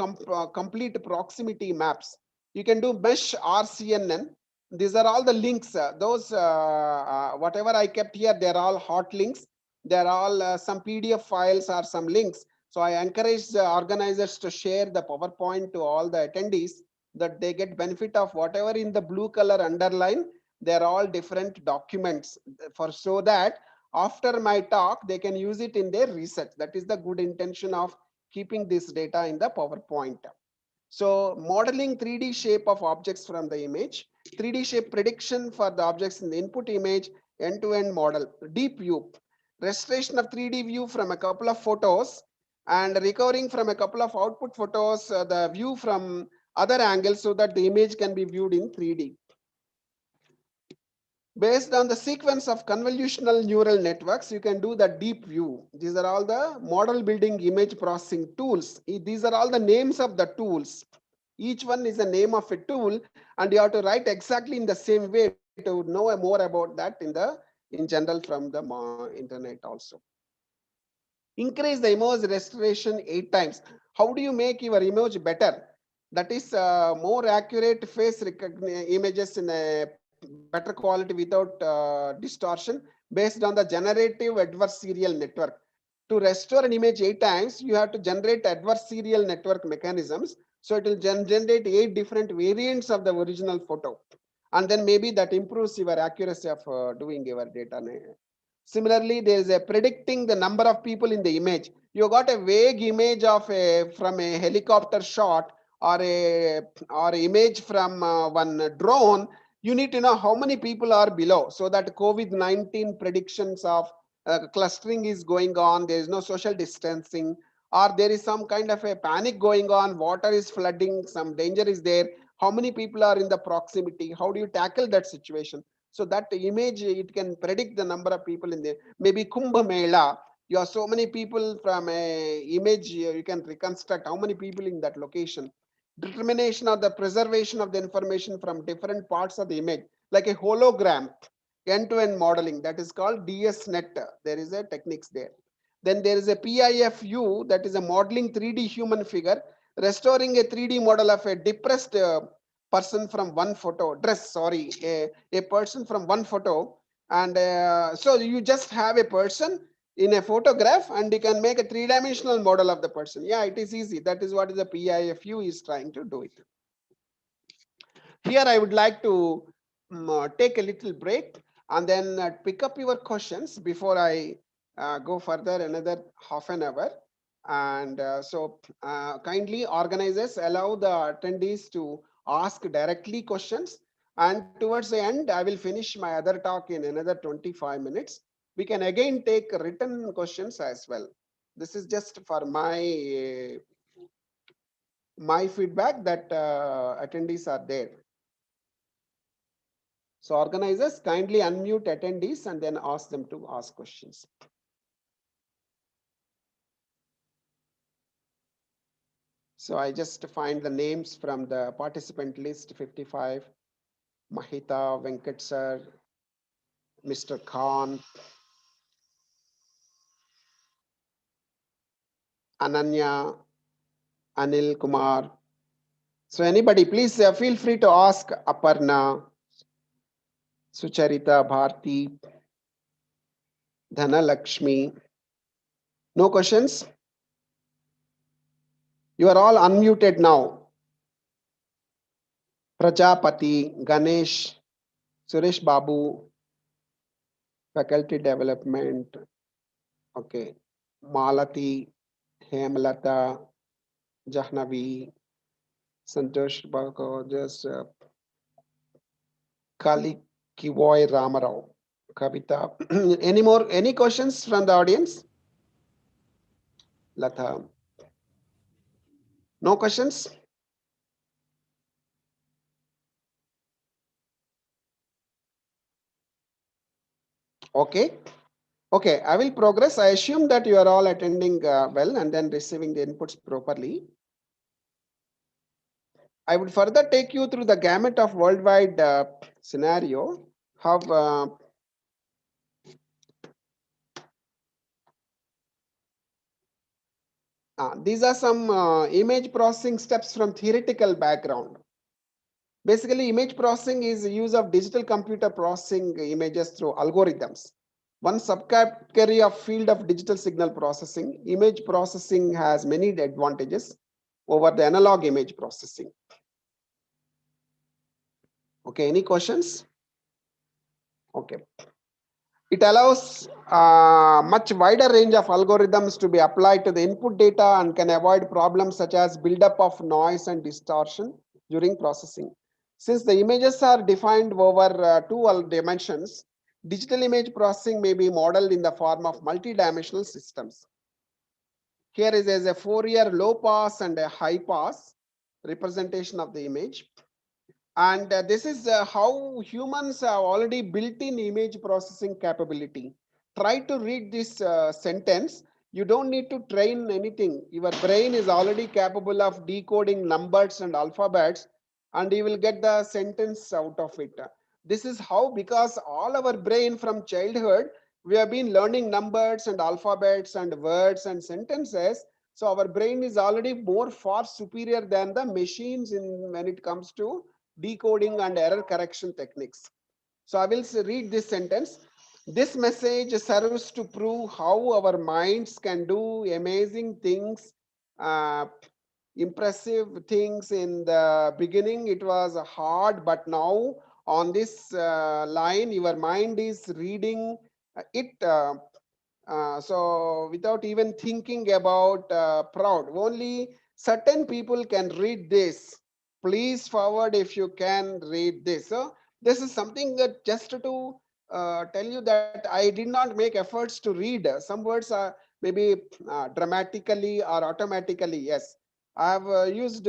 B: complete proximity maps. You can do mesh RCNN. These are all the links. Those whatever I kept here, they're all hot links. They're all some PDF files or some links. So I encourage the organizers to share the PowerPoint to all the attendees, that they get benefit of whatever in the blue color underline. They're all different documents, for so that after my talk they can use it in their research. That is the good intention of keeping this data in the PowerPoint. So modeling 3D shape of objects from the image, 3D shape prediction for the objects in the input image, end-to-end model, deep view, restoration of 3D view from a couple of photos, and recovering from a couple of output photos the view from other angles so that the image can be viewed in 3D. Based on the sequence of convolutional neural networks, you can do the deep view. These are all the model building image processing tools. These are all the names of the tools. Each one is a name of a tool, and you have to write exactly in the same way to know more about that in general from the internet also. Increase the image restoration 8 times. How do you make your image better? that is more accurate face images in a better quality without distortion based on the generative adversarial network. To restore an image 8 times, you have to generate adversarial network mechanisms. So it will generate 8 different variants of the original photo. And then maybe that improves your accuracy of doing your data. Similarly, there is a predicting the number of people in the image. You got a vague image of a from a helicopter shot or a or image from one drone. You need to know how many people are below, so that COVID-19 predictions of clustering is going on. There is no social distancing, or there is some kind of a panic going on. Water is flooding. Some danger is there. How many people are in the proximity? How do you tackle that situation? So that image, it can predict the number of people in there. Maybe Kumbh Mela, you have so many people from a image, you can reconstruct how many people in that location. Determination of the preservation of the information from different parts of the image, like a hologram, end-to-end modeling, that is called DSNet. There is a techniques there. Then there is a PIFU, that is a modeling 3D human figure, restoring a 3D model of a depressed person from one photo, a person from one photo. And so you just have a person in a photograph and you can make a three-dimensional model of the person. Yeah, it is easy. That is what the PIFU is trying to do it. Here I would like to take a little break and then pick up your questions before I go further another half an hour. And so kindly organizers allow the attendees to ask directly questions. And towards the end, I will finish my other talk in another 25 minutes. We can again take written questions as well. This is just for my feedback that attendees are there. So organizers, kindly unmute attendees and then ask them to ask questions. So I just find the names from the participant list: 55, Mahita, Venkat sir, Mr. Khan, Ananya, Anil Kumar. So anybody, please feel free to ask. Aparna, Sucharita, Bharti, Dhanalakshmi. No questions? You are all unmuted now. Prajapati, Ganesh, Suresh Babu, faculty development. Okay. Malati, Hemalata, Jahnavi, Santosh Bako, just Kali Kivoy Ramarao, Kavita. Any questions from the audience? Lata. No questions? Okay. Okay, I will progress. I assume that you are all attending well and then receiving the inputs properly. I would further take you through the gamut of worldwide scenario. How these are some image processing steps from theoretical background. Basically, image processing is the use of digital computer processing images through algorithms. One subcategory of field of digital signal processing, image processing has many advantages over the analog image processing. Okay, any questions? Okay. It allows much wider range of algorithms to be applied to the input data and can avoid problems such as buildup of noise and distortion during processing. Since the images are defined over two dimensions, digital image processing may be modeled in the form of multi-dimensional systems. Here is a Fourier low pass and a high pass representation of the image. And this is how humans have already built in image processing capability. Try to read this sentence. You don't need to train anything. Your brain is already capable of decoding numbers and alphabets, and you will get the sentence out of it. This is how, because all our brain from childhood, we have been learning numbers and alphabets and words and sentences. So our brain is already more far superior than the machines in when it comes to decoding and error correction techniques. So I will read this sentence. This message serves to prove how our minds can do amazing things, uh, impressive things. In the beginning it was hard, but now on this line your mind is reading it, so without even thinking about proud. Only certain people can read this. Please forward if you can read this. So this is something that just to tell you that I did not make efforts to read. Some words are maybe dramatically or automatically. Yes, I have used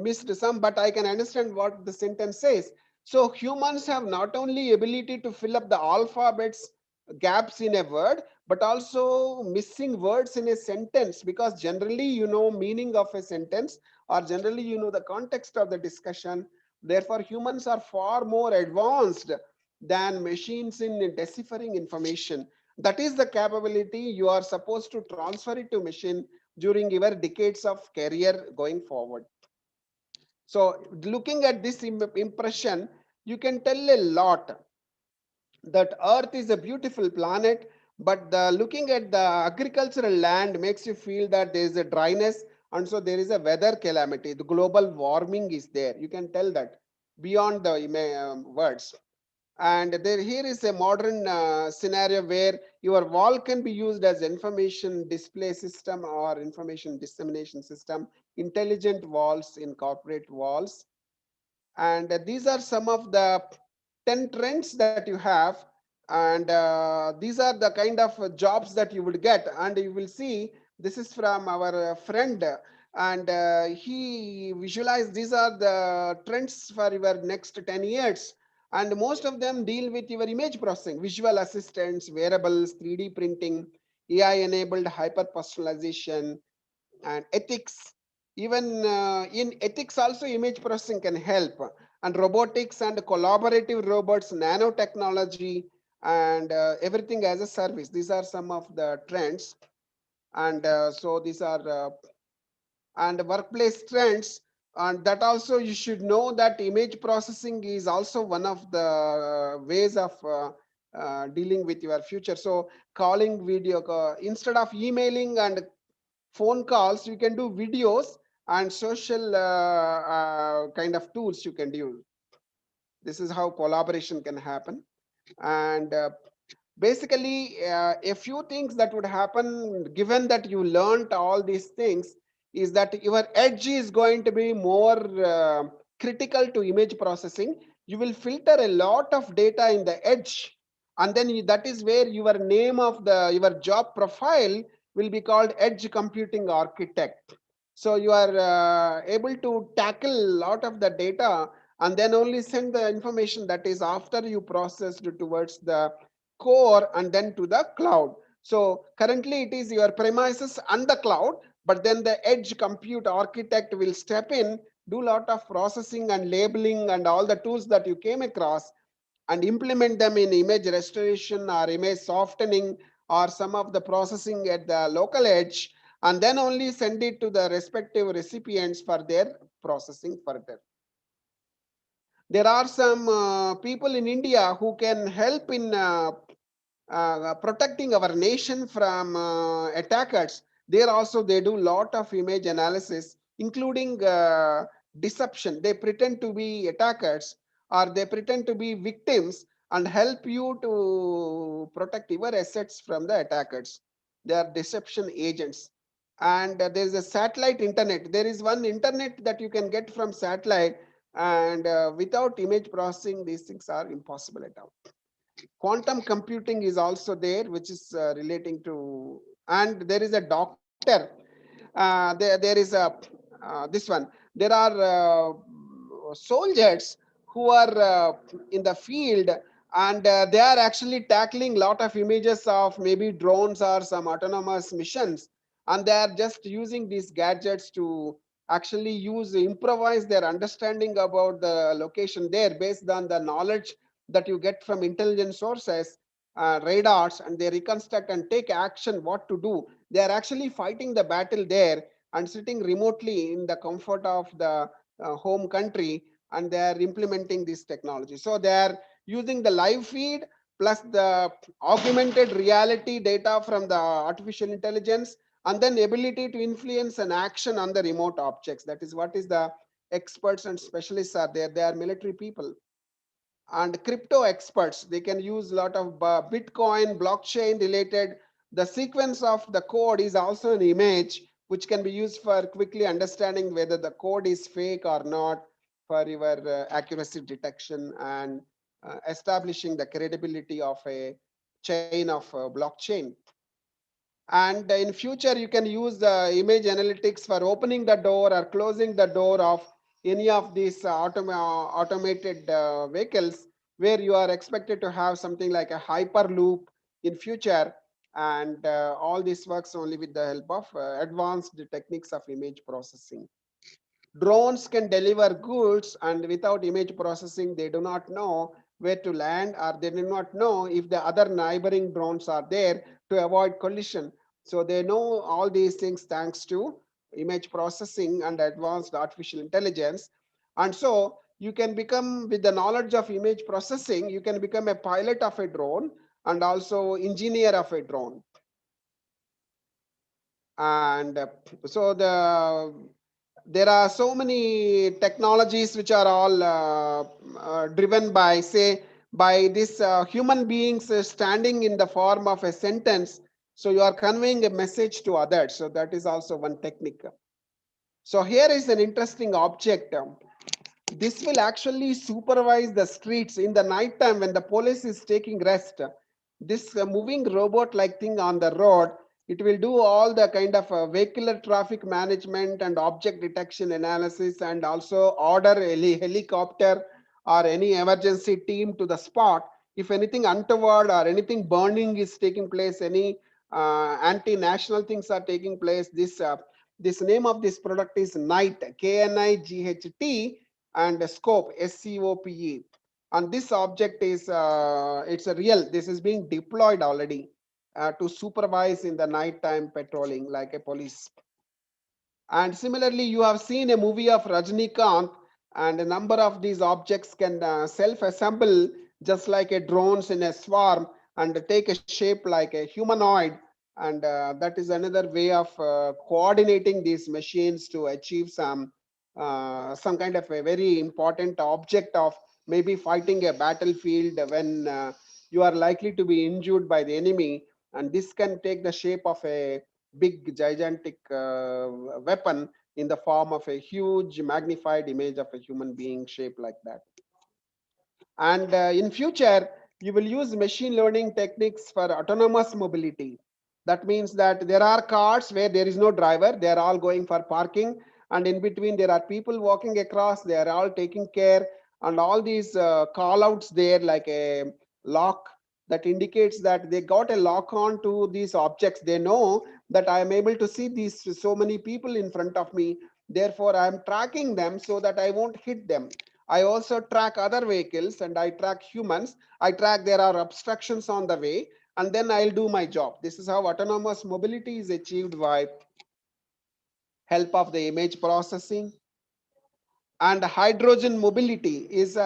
B: missed some, but I can understand what the sentence says. So humans have not only ability to fill up the alphabets gaps in a word, but also missing words in a sentence, because generally you know meaning of a sentence, or generally you know the context of the discussion. Therefore humans are far more advanced than machines in deciphering information. That is the capability you are supposed to transfer it to machine during your decades of career going forward. So looking at this impression, you can tell a lot that earth is a beautiful planet, but looking at the agricultural land makes you feel that there is a dryness, and so there is a weather calamity. The global warming is there, you can tell that beyond the words. And there here is a modern scenario where your wall can be used as information display system or information dissemination system, intelligent walls in corporate walls. And these are some of the 10 trends that you have, and these are the kind of jobs that you would get. And you will see this is from our friend, and he visualized these are the trends for your next 10 years, and most of them deal with your image processing, visual assistants, wearables, 3D printing, AI enabled hyper personalization, and ethics. Even in ethics also image processing can help, and robotics and collaborative robots, nanotechnology, and everything as a service. These are some of the trends. And so these are and workplace trends. And that also you should know that image processing is also one of the ways of dealing with your future. So calling video instead of emailing and phone calls, you can do videos, and social kind of tools you can do. This is how collaboration can happen. And basically a few things that would happen given that you learned all these things is that your edge is going to be more critical to image processing. You will filter a lot of data in the edge, and then that is where your name of the your job profile will be called edge computing architect. So you are able to tackle a lot of the data and then only send the information that is after you processed towards the core and then to the cloud. So currently it is your premises and the cloud, but then the edge compute architect will step in, do a lot of processing and labeling and all the tools that you came across, and implement them in image restoration or image softening or some of the processing at the local edge, and then only send it to the respective recipients for their processing further. There are some people in India who can help in protecting our nation from attackers. There also they do lot of image analysis, including deception. They pretend to be attackers or they pretend to be victims and help you to protect your assets from the attackers. They are deception agents. And there is a satellite internet. There is one internet that you can get from satellite, and without image processing these things are impossible at all. Quantum computing is also there, which is relating to, and there is a doctor. There is a this one. There are soldiers who are in the field, and they are actually tackling lot of images of maybe drones or some autonomous missions, and they are just using these gadgets to actually improvise their understanding about the location there based on the knowledge that you get from intelligence sources. radars, and they reconstruct and take action what to do. They are actually fighting the battle there and sitting remotely in the comfort of the home country, and they are implementing this technology. So they are using the live feed plus the augmented reality data from the artificial intelligence, and then ability to influence an action on the remote objects. That is what is the experts and specialists are there. They are military people and crypto experts. They can use a lot of Bitcoin, blockchain related. The sequence of the code is also an image which can be used for quickly understanding whether the code is fake or not, for your accuracy detection and establishing the credibility of a chain of blockchain. And in future, you can use the image analytics for opening the door or closing the door of any of these automated vehicles, where you are expected to have something like a hyperloop in future. And all this works only with the help of advanced techniques of image processing. Drones can deliver goods, and without image processing, they do not know where to land, or they do not know if the other neighboring drones are there to avoid collision. So they know all these things thanks to image processing and advanced artificial intelligence. And so you can become, with the knowledge of image processing, you can become a pilot of a drone and also engineer of a drone. And so there are so many technologies which are all driven by, say, by this human beings standing in the form of a sentence. So you are conveying a message to others. So that is also one technique. So here is an interesting object. This will actually supervise the streets in the night time when the police is taking rest. This moving robot like thing on the road, it will do all the kind of vehicular traffic management and object detection analysis, and also order a helicopter or any emergency team to the spot if anything untoward or anything burning is taking place, any anti-national things are taking place. This name of this product is NIGHT, KNIGHT, and scope, SCOPE. And this object is it's a real, this is being deployed already to supervise in the nighttime patrolling like a police. And similarly, you have seen a movie of Rajnikant, and a number of these objects can self-assemble just like a drones in a swarm and take a shape like a humanoid. And that is another way of coordinating these machines to achieve some kind of a very important object of maybe fighting a battlefield when you are likely to be injured by the enemy. And this can take the shape of a big gigantic weapon in the form of a huge magnified image of a human being shaped like that. And in future, you will use machine learning techniques for autonomous mobility. That means that there are cars where there is no driver, they are all going for parking, and in between there are people walking across, they are all taking care, and all these call outs there like a lock that indicates that they got a lock on to these objects. They know that I am able to see these so many people in front of me, therefore I am tracking them so that I won't hit them. I also track other vehicles and I track humans. I track there are obstructions on the way, and then I'll do my job. This is how autonomous mobility is achieved by help of the image processing. And hydrogen mobility is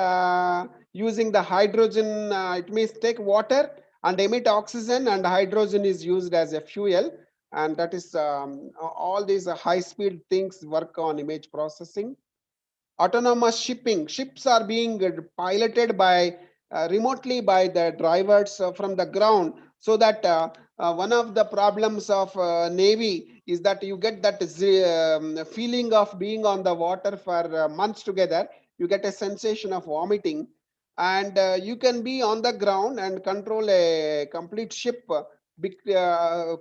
B: using the hydrogen, it means take water and emit oxygen, and hydrogen is used as a fuel. And that is all these high speed things work on image processing. Autonomous shipping, ships are being piloted by remotely by the drivers from the ground, so that one of the problems of navy is that you get that feeling of being on the water for months together. You get a sensation of vomiting, and you can be on the ground and control a complete ship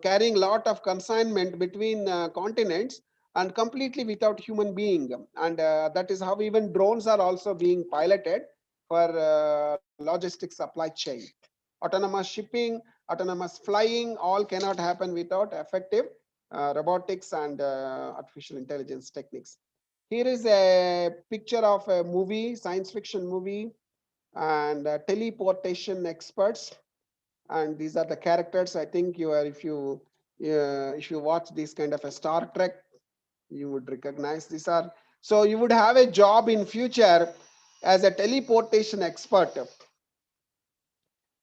B: carrying lot of consignment between continents, and completely without human being. And that is how even drones are also being piloted for logistics supply chain. Autonomous shipping, autonomous flying, all cannot happen without effective robotics and artificial intelligence techniques. Here is a picture of a movie, science fiction movie, and teleportation experts. And these are the characters. I think you are, if you watch this kind of a Star Trek, you would recognize these are. So you would have a job in future as a teleportation expert.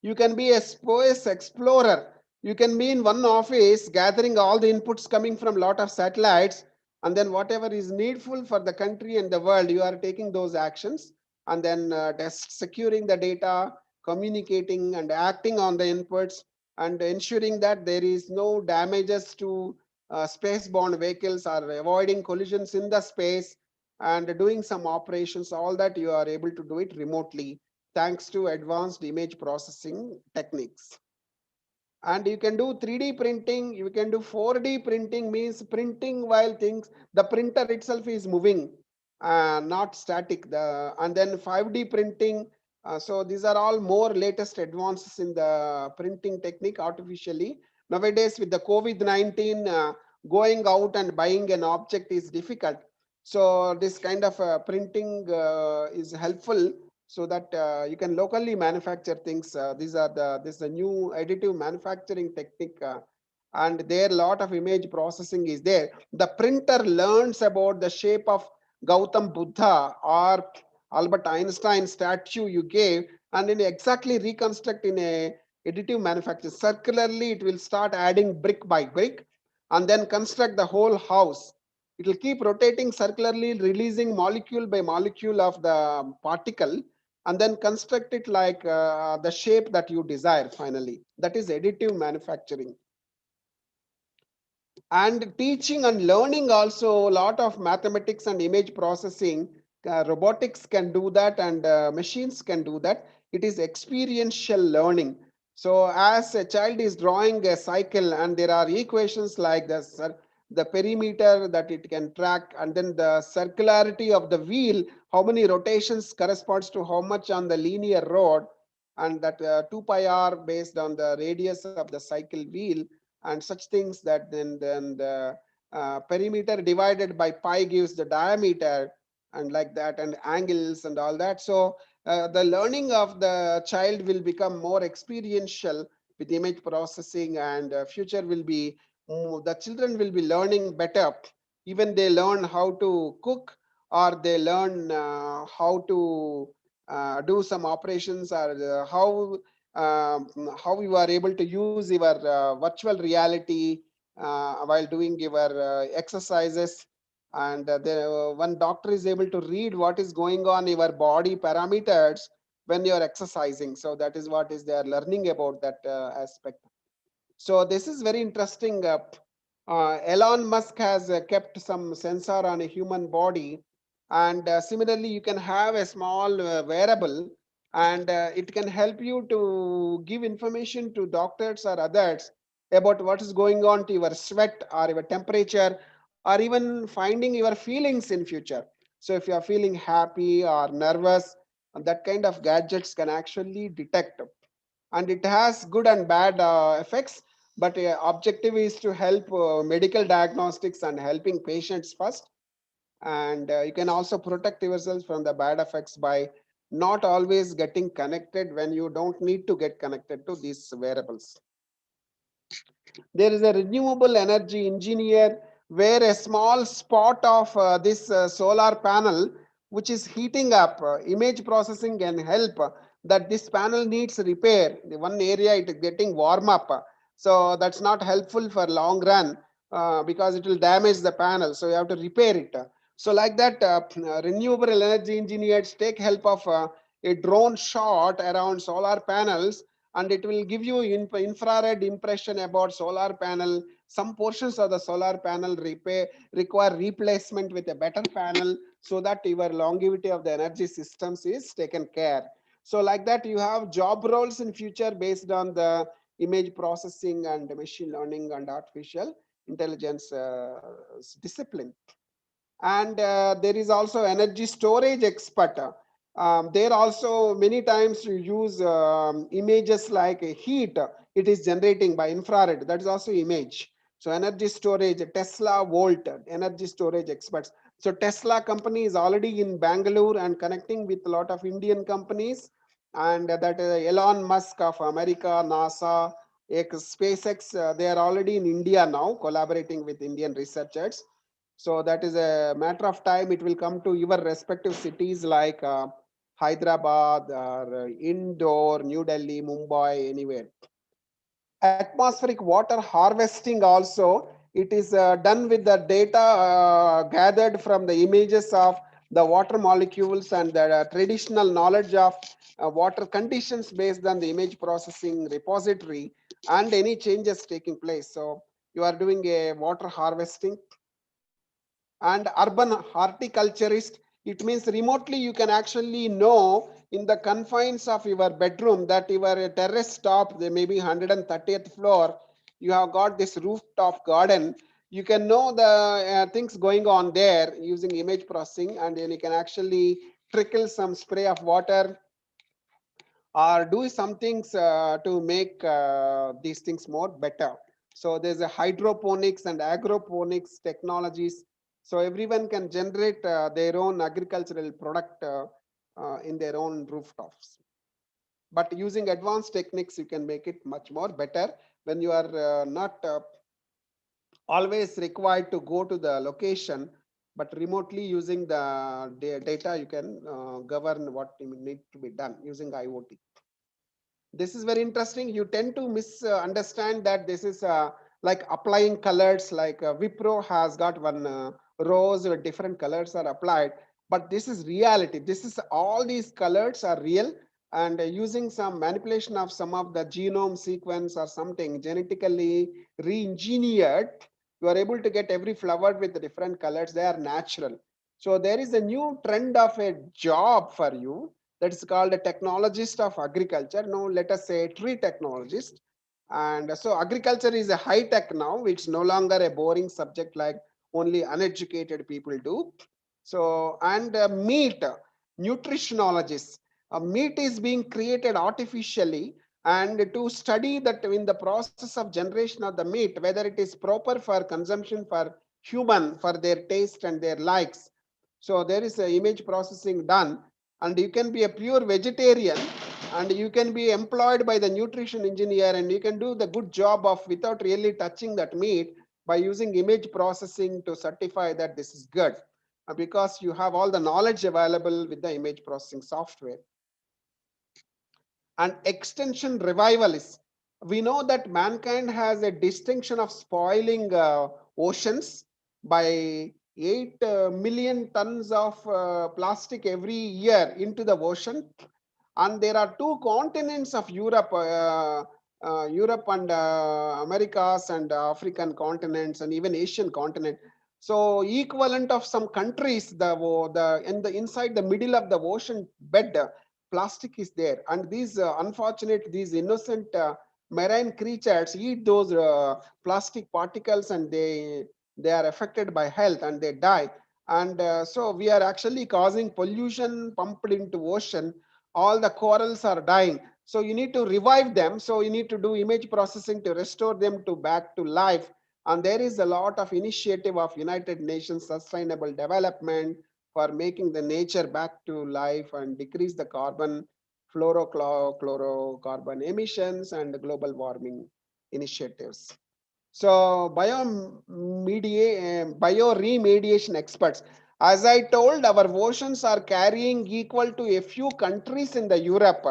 B: You can be a space explorer. You can be in one office gathering all the inputs coming from a lot of satellites, and then whatever is needful for the country and the world, you are taking those actions, and then securing the data, communicating and acting on the inputs, and ensuring that there is no damages to space-borne vehicles or avoiding collisions in the space, and doing some operations. All that you are able to do it remotely thanks to advanced image processing techniques. And you can do 3D printing, you can do 4D printing, means printing while things, the printer itself is moving, not static. And then 5D printing. So these are all more latest advances in the printing technique artificially. Nowadays with the COVID-19, going out and buying an object is difficult. So this kind of printing is helpful, so that you can locally manufacture things. This is a new additive manufacturing technique, and there lot of image processing is there. The printer learns about the shape of Gautam Buddha or Albert Einstein statue you gave, and then exactly reconstruct in a additive manufacture. Circularly, it will start adding brick by brick, and then construct the whole house. It will keep rotating circularly, releasing molecule by molecule of the particle, and then construct it like the shape that you desire finally. That is additive manufacturing. And teaching and learning also, a lot of mathematics and image processing. Robotics can do that, and machines can do that. It is experiential learning. So as a child is drawing a cycle, and there are equations like this, the perimeter that it can track, and then the circularity of the wheel, how many rotations corresponds to how much on the linear road, and that 2 pi r based on the radius of the cycle wheel, and such things, that then the perimeter divided by pi gives the diameter, and like that, and angles and all that. So the learning of the child will become more experiential with image processing, and future will be, the children will be learning better. Even they learn how to cook, or they learn how to do some operations, or how you are able to use your virtual reality while doing your exercises. And one doctor is able to read what is going on in your body parameters when you are exercising. So that is what is they are learning about that aspect. So this is very interesting. Elon Musk has kept some sensor on a human body, and similarly, you can have a small wearable, and it can help you to give information to doctors or others about what is going on to your sweat or your temperature, or even finding your feelings in future. So if you are feeling happy or nervous, that kind of gadgets can actually detect, and it has good and bad effects, but objective is to help medical diagnostics and helping patients first. And you can also protect yourself from the bad effects by not always getting connected when you don't need to get connected to these wearables. There is a renewable energy engineer, where a small spot of this solar panel which is heating up, image processing can help that this panel needs repair. The one area it is getting warm up, so that's not helpful for long run, because it will damage the panel, so you have to repair it. So like that, renewable energy engineers take help of a drone shot around solar panels, and it will give you infrared impression about solar panel. Some portions of the solar panel require replacement with a better panel, so that your longevity of the energy systems is taken care. So like that, you have job roles in future based on the image processing and machine learning and artificial intelligence discipline. And there is also energy storage expert. There also many times you use images like heat. It is generating by infrared. That is also image. So energy storage, Tesla Volt, energy storage experts. So Tesla company is already in Bangalore and connecting with a lot of Indian companies. and that Elon Musk of America, NASA, SpaceX, they are already in India now, collaborating with Indian researchers. So that is a matter of time. It will come to your respective cities like Hyderabad or Indore, New Delhi, Mumbai, anywhere. Atmospheric water harvesting also, it is done with the data gathered from the images of the water molecules and the traditional knowledge of water conditions based on the image processing repository and any changes taking place. So you are doing a water harvesting. And urban horticulturist, it means remotely you can actually know in the confines of your bedroom that your terrace top, there may be 130th floor, you have got this rooftop garden. You can know the things going on there using image processing, and then you can actually trickle some spray of water or do some things to make these things more better. So there's a hydroponics and agroponics technologies. So everyone can generate their own agricultural product in their own rooftops. But using advanced techniques, you can make it much more better when you are not always required to go to the location, but remotely using the data, you can govern what need to be done using IoT. This is very interesting. You tend to misunderstand that this is like applying colors, like Wipro has got one rose where different colors are applied, but this is reality. This is all these colors are real, and using some manipulation of some of the genome sequence or something genetically re-engineered, you are able to get every flower with the different colors. They are natural. So there is a new trend of a job for you that is called a technologist of agriculture. Now let us say tree technologist. And so agriculture is a high tech now. It's no longer a boring subject like only uneducated people do. So, and meat, nutritionologists. Meat is being created artificially, and to study that in the process of generation of the meat, whether it is proper for consumption for human, for their taste and their likes. So there is a image processing done, and you can be a pure vegetarian, and you can be employed by the nutrition engineer, and you can do the good job of without really touching that meat by using image processing to certify that this is good, because you have all the knowledge available with the image processing software. And extension revivalists, we know that mankind has a distinction of spoiling oceans by 8 million tons of plastic every year into the ocean. And there are two continents of Europe, Europe and Americas and African continents and even Asian continent. So equivalent of some countries, the inside the middle of the ocean bed, plastic is there, and these unfortunate, these innocent marine creatures eat those plastic particles, and they are affected by health and they die. And so we are actually causing pollution pumped into ocean. All the corals are dying, so you need to revive them. So you need to do image processing to restore them to back to life. And there is a lot of initiative of United Nations Sustainable Development for making the nature back to life and decrease the carbon, fluorocarbon emissions and global warming initiatives. So bioremediation experts, as I told, our oceans are carrying equal to a few countries in the Europe,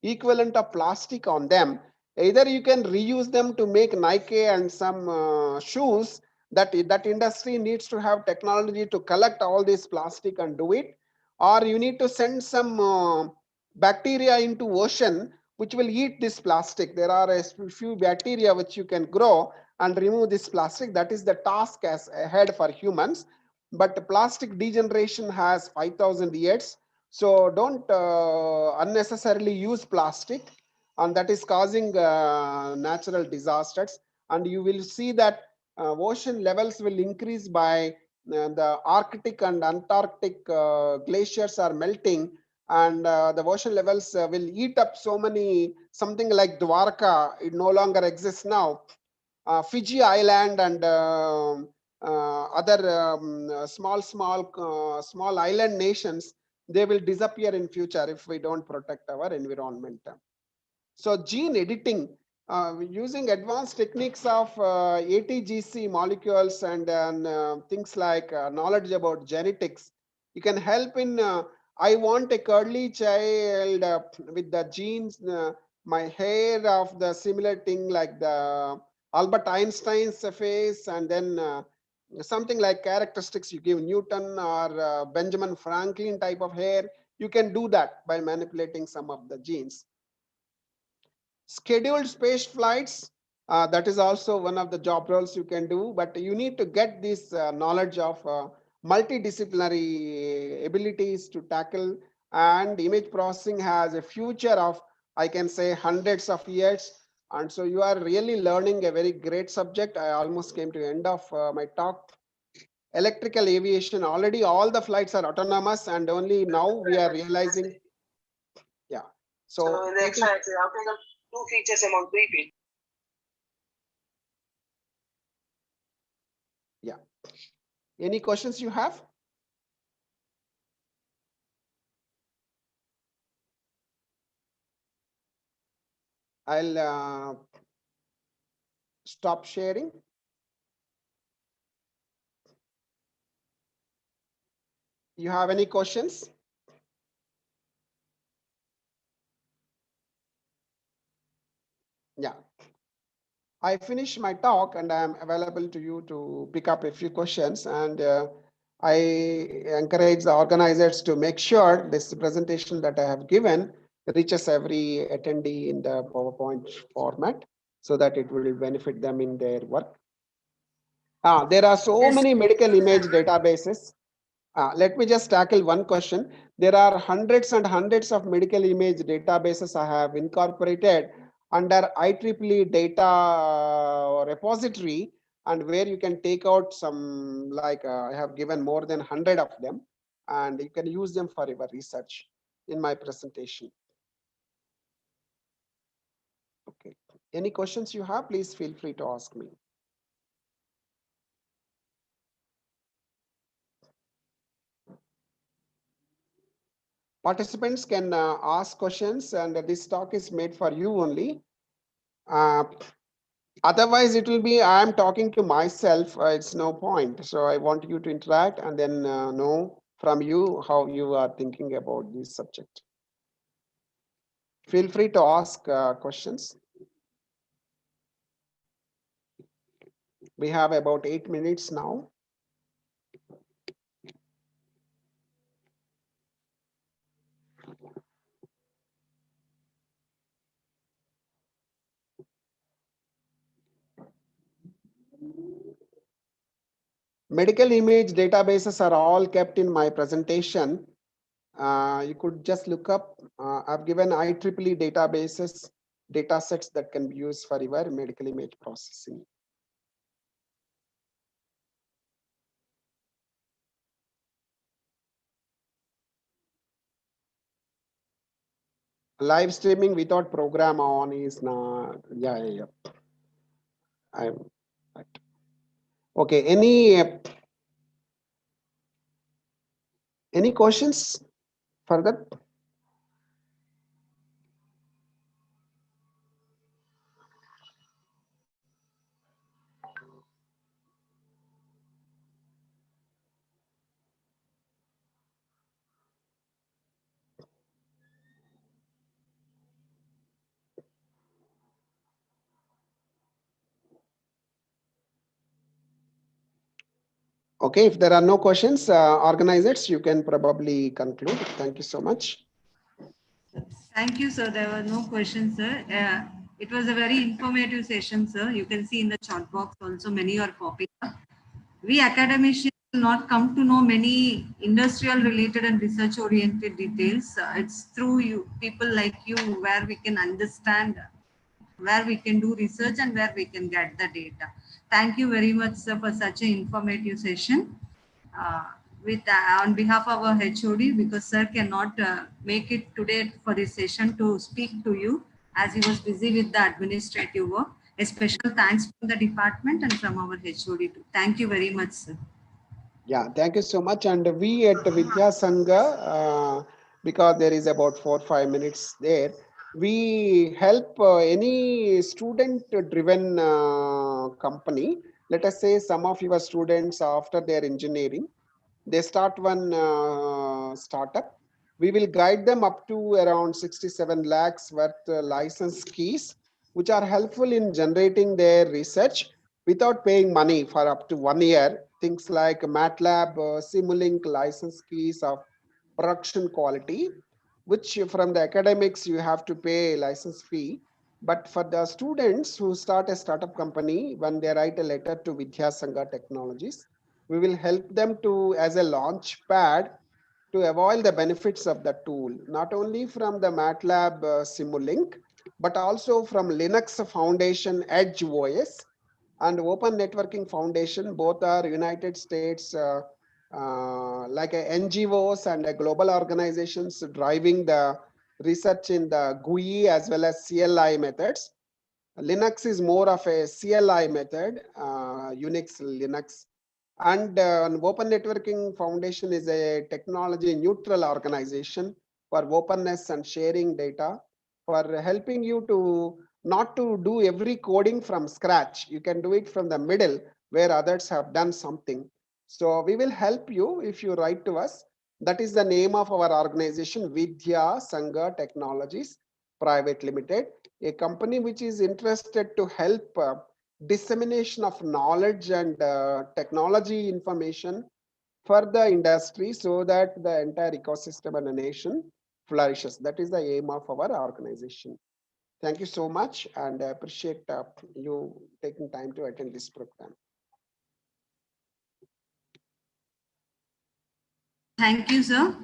B: equivalent of plastic on them. Either you can reuse them to make Nike and some shoes. That industry needs to have technology to collect all this plastic and do it, or you need to send some bacteria into ocean which will eat this plastic. There are a few bacteria which you can grow and remove this plastic. That is the task as ahead for humans. But plastic degeneration has 5,000 years. So don't unnecessarily use plastic, and that is causing natural disasters. And you will see that ocean levels will increase by the Arctic and Antarctic glaciers are melting, and the ocean levels will eat up so many, something like Dwarka, it no longer exists now. Fiji Island and other small island nations, they will disappear in future if we don't protect our environment. So gene editing, using advanced techniques of ATGC molecules and things like knowledge about genetics, you can help in, I want a curly child with the genes, my hair of the similar thing like the Albert Einstein's face, and then something like characteristics you give Newton or Benjamin Franklin type of hair. You can do that by manipulating some of the genes. Scheduled space flights, that is also one of the job roles you can do, but you need to get this knowledge of multidisciplinary abilities to tackle, and image processing has a future of, I can say, hundreds of years. And so you are really learning a very great subject. I almost came to the end of my talk. Electrical aviation, already all the flights are autonomous, and only now we are realizing. Yeah. So the extra two features among 3 feet. Yeah. Any questions you have? I'll stop sharing. You have any questions? Yeah. I finished my talk and I'm available to you to pick up a few questions, and I encourage the organizers to make sure this presentation that I have given reaches every attendee in the PowerPoint format so that it will benefit them in their work. There are so many medical image databases. Let me just tackle one question. There are hundreds and hundreds of medical image databases I have incorporated under IEEE data repository, and where you can take out some, like I have given more than 100 of them, and you can use them for your research in my presentation. Okay. Any questions you have, please feel free to ask me. Participants can ask questions, and this talk is made for you only. Otherwise, it will be I am talking to myself. It's no point. So I want you to interact and then know from you how you are thinking about this subject. Feel free to ask questions. We have about 8 minutes now. Medical image databases are all kept in my presentation. You could just look up. I've given IEEE databases, data sets that can be used for your medical image processing. Live streaming without program on is not. Yeah. I'm right. Okay. Any questions further? Okay, if there are no questions, organizers, you can probably conclude. Thank you so much.
A: Thank you, sir. There were no questions, sir. It was a very informative session, sir. You can see in the chat box also many are popular. We academicians will not come to know many industrial related and research oriented details. It's through you, people like you, where we can understand, where we can do research and where we can get the data. Thank you very much, sir, for such an informative session. On behalf of our HOD, because sir cannot make it today for this session to speak to you as he was busy with the administrative work. A special thanks from the department and from our HOD too. Thank you very much, sir.
B: Yeah, thank you so much. And we at Vidya Sangha, because there is about 4 5 minutes there, we help any student-driven company. Let us say some of your students after their engineering, they start one startup. We will guide them up to around 67 lakhs worth license keys, which are helpful in generating their research without paying money for up to 1 year. Things like MATLAB, Simulink license keys of production quality, which from the academics you have to pay license fee. But for the students who start a startup company, when they write a letter to Vidya Sangha Technologies, we will help them to as a launch pad to avail the benefits of the tool, not only from the MATLAB Simulink, but also from Linux Foundation Edge OS and Open Networking Foundation. Both are United States like a NGOs and a global organizations driving the research in the GUI as well as CLI methods. Linux is more of a CLI method, Unix, Linux. And Open Networking Foundation is a technology neutral organization for openness and sharing data, for helping you to not to do every coding from scratch. You can do it from the middle where others have done something. So we will help you if you write to us. That is the name of our organization, Vidya Sangha Technologies Private Limited, a company which is interested to help dissemination of knowledge and technology information for the industry so that the entire ecosystem and the nation flourishes. That is the aim of our organization. Thank you so much, and I appreciate you taking time to attend this program.
A: Thank you, sir.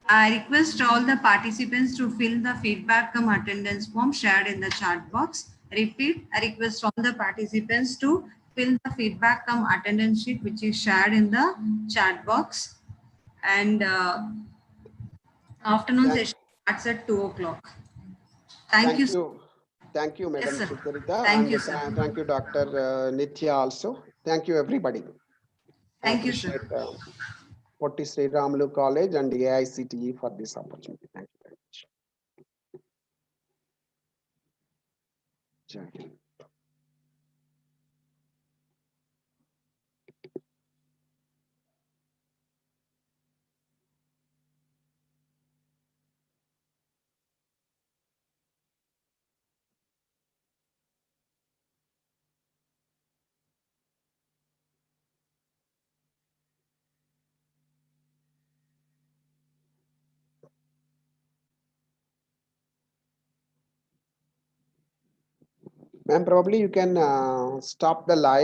A: I request all the participants to fill the feedback cum attendance form shared in the chat box. Repeat, I request all the participants to fill the feedback cum attendance sheet which is shared in the chat box. And afternoon
B: Thank,
A: session starts at 2 o'clock. Thank you.
B: thank you. Thank you,
A: Yes,
B: Madam
A: sir.
B: Sucharita,
A: Thank
B: and
A: you, sir.
B: thank you, Dr. Nitya also. Thank you, everybody. I
A: Thank you, sir.
B: appreciate Potti Sriramulu College and AICTE for this opportunity. Thank you very much. Jai Hind. Ma'am, probably you can stop the live.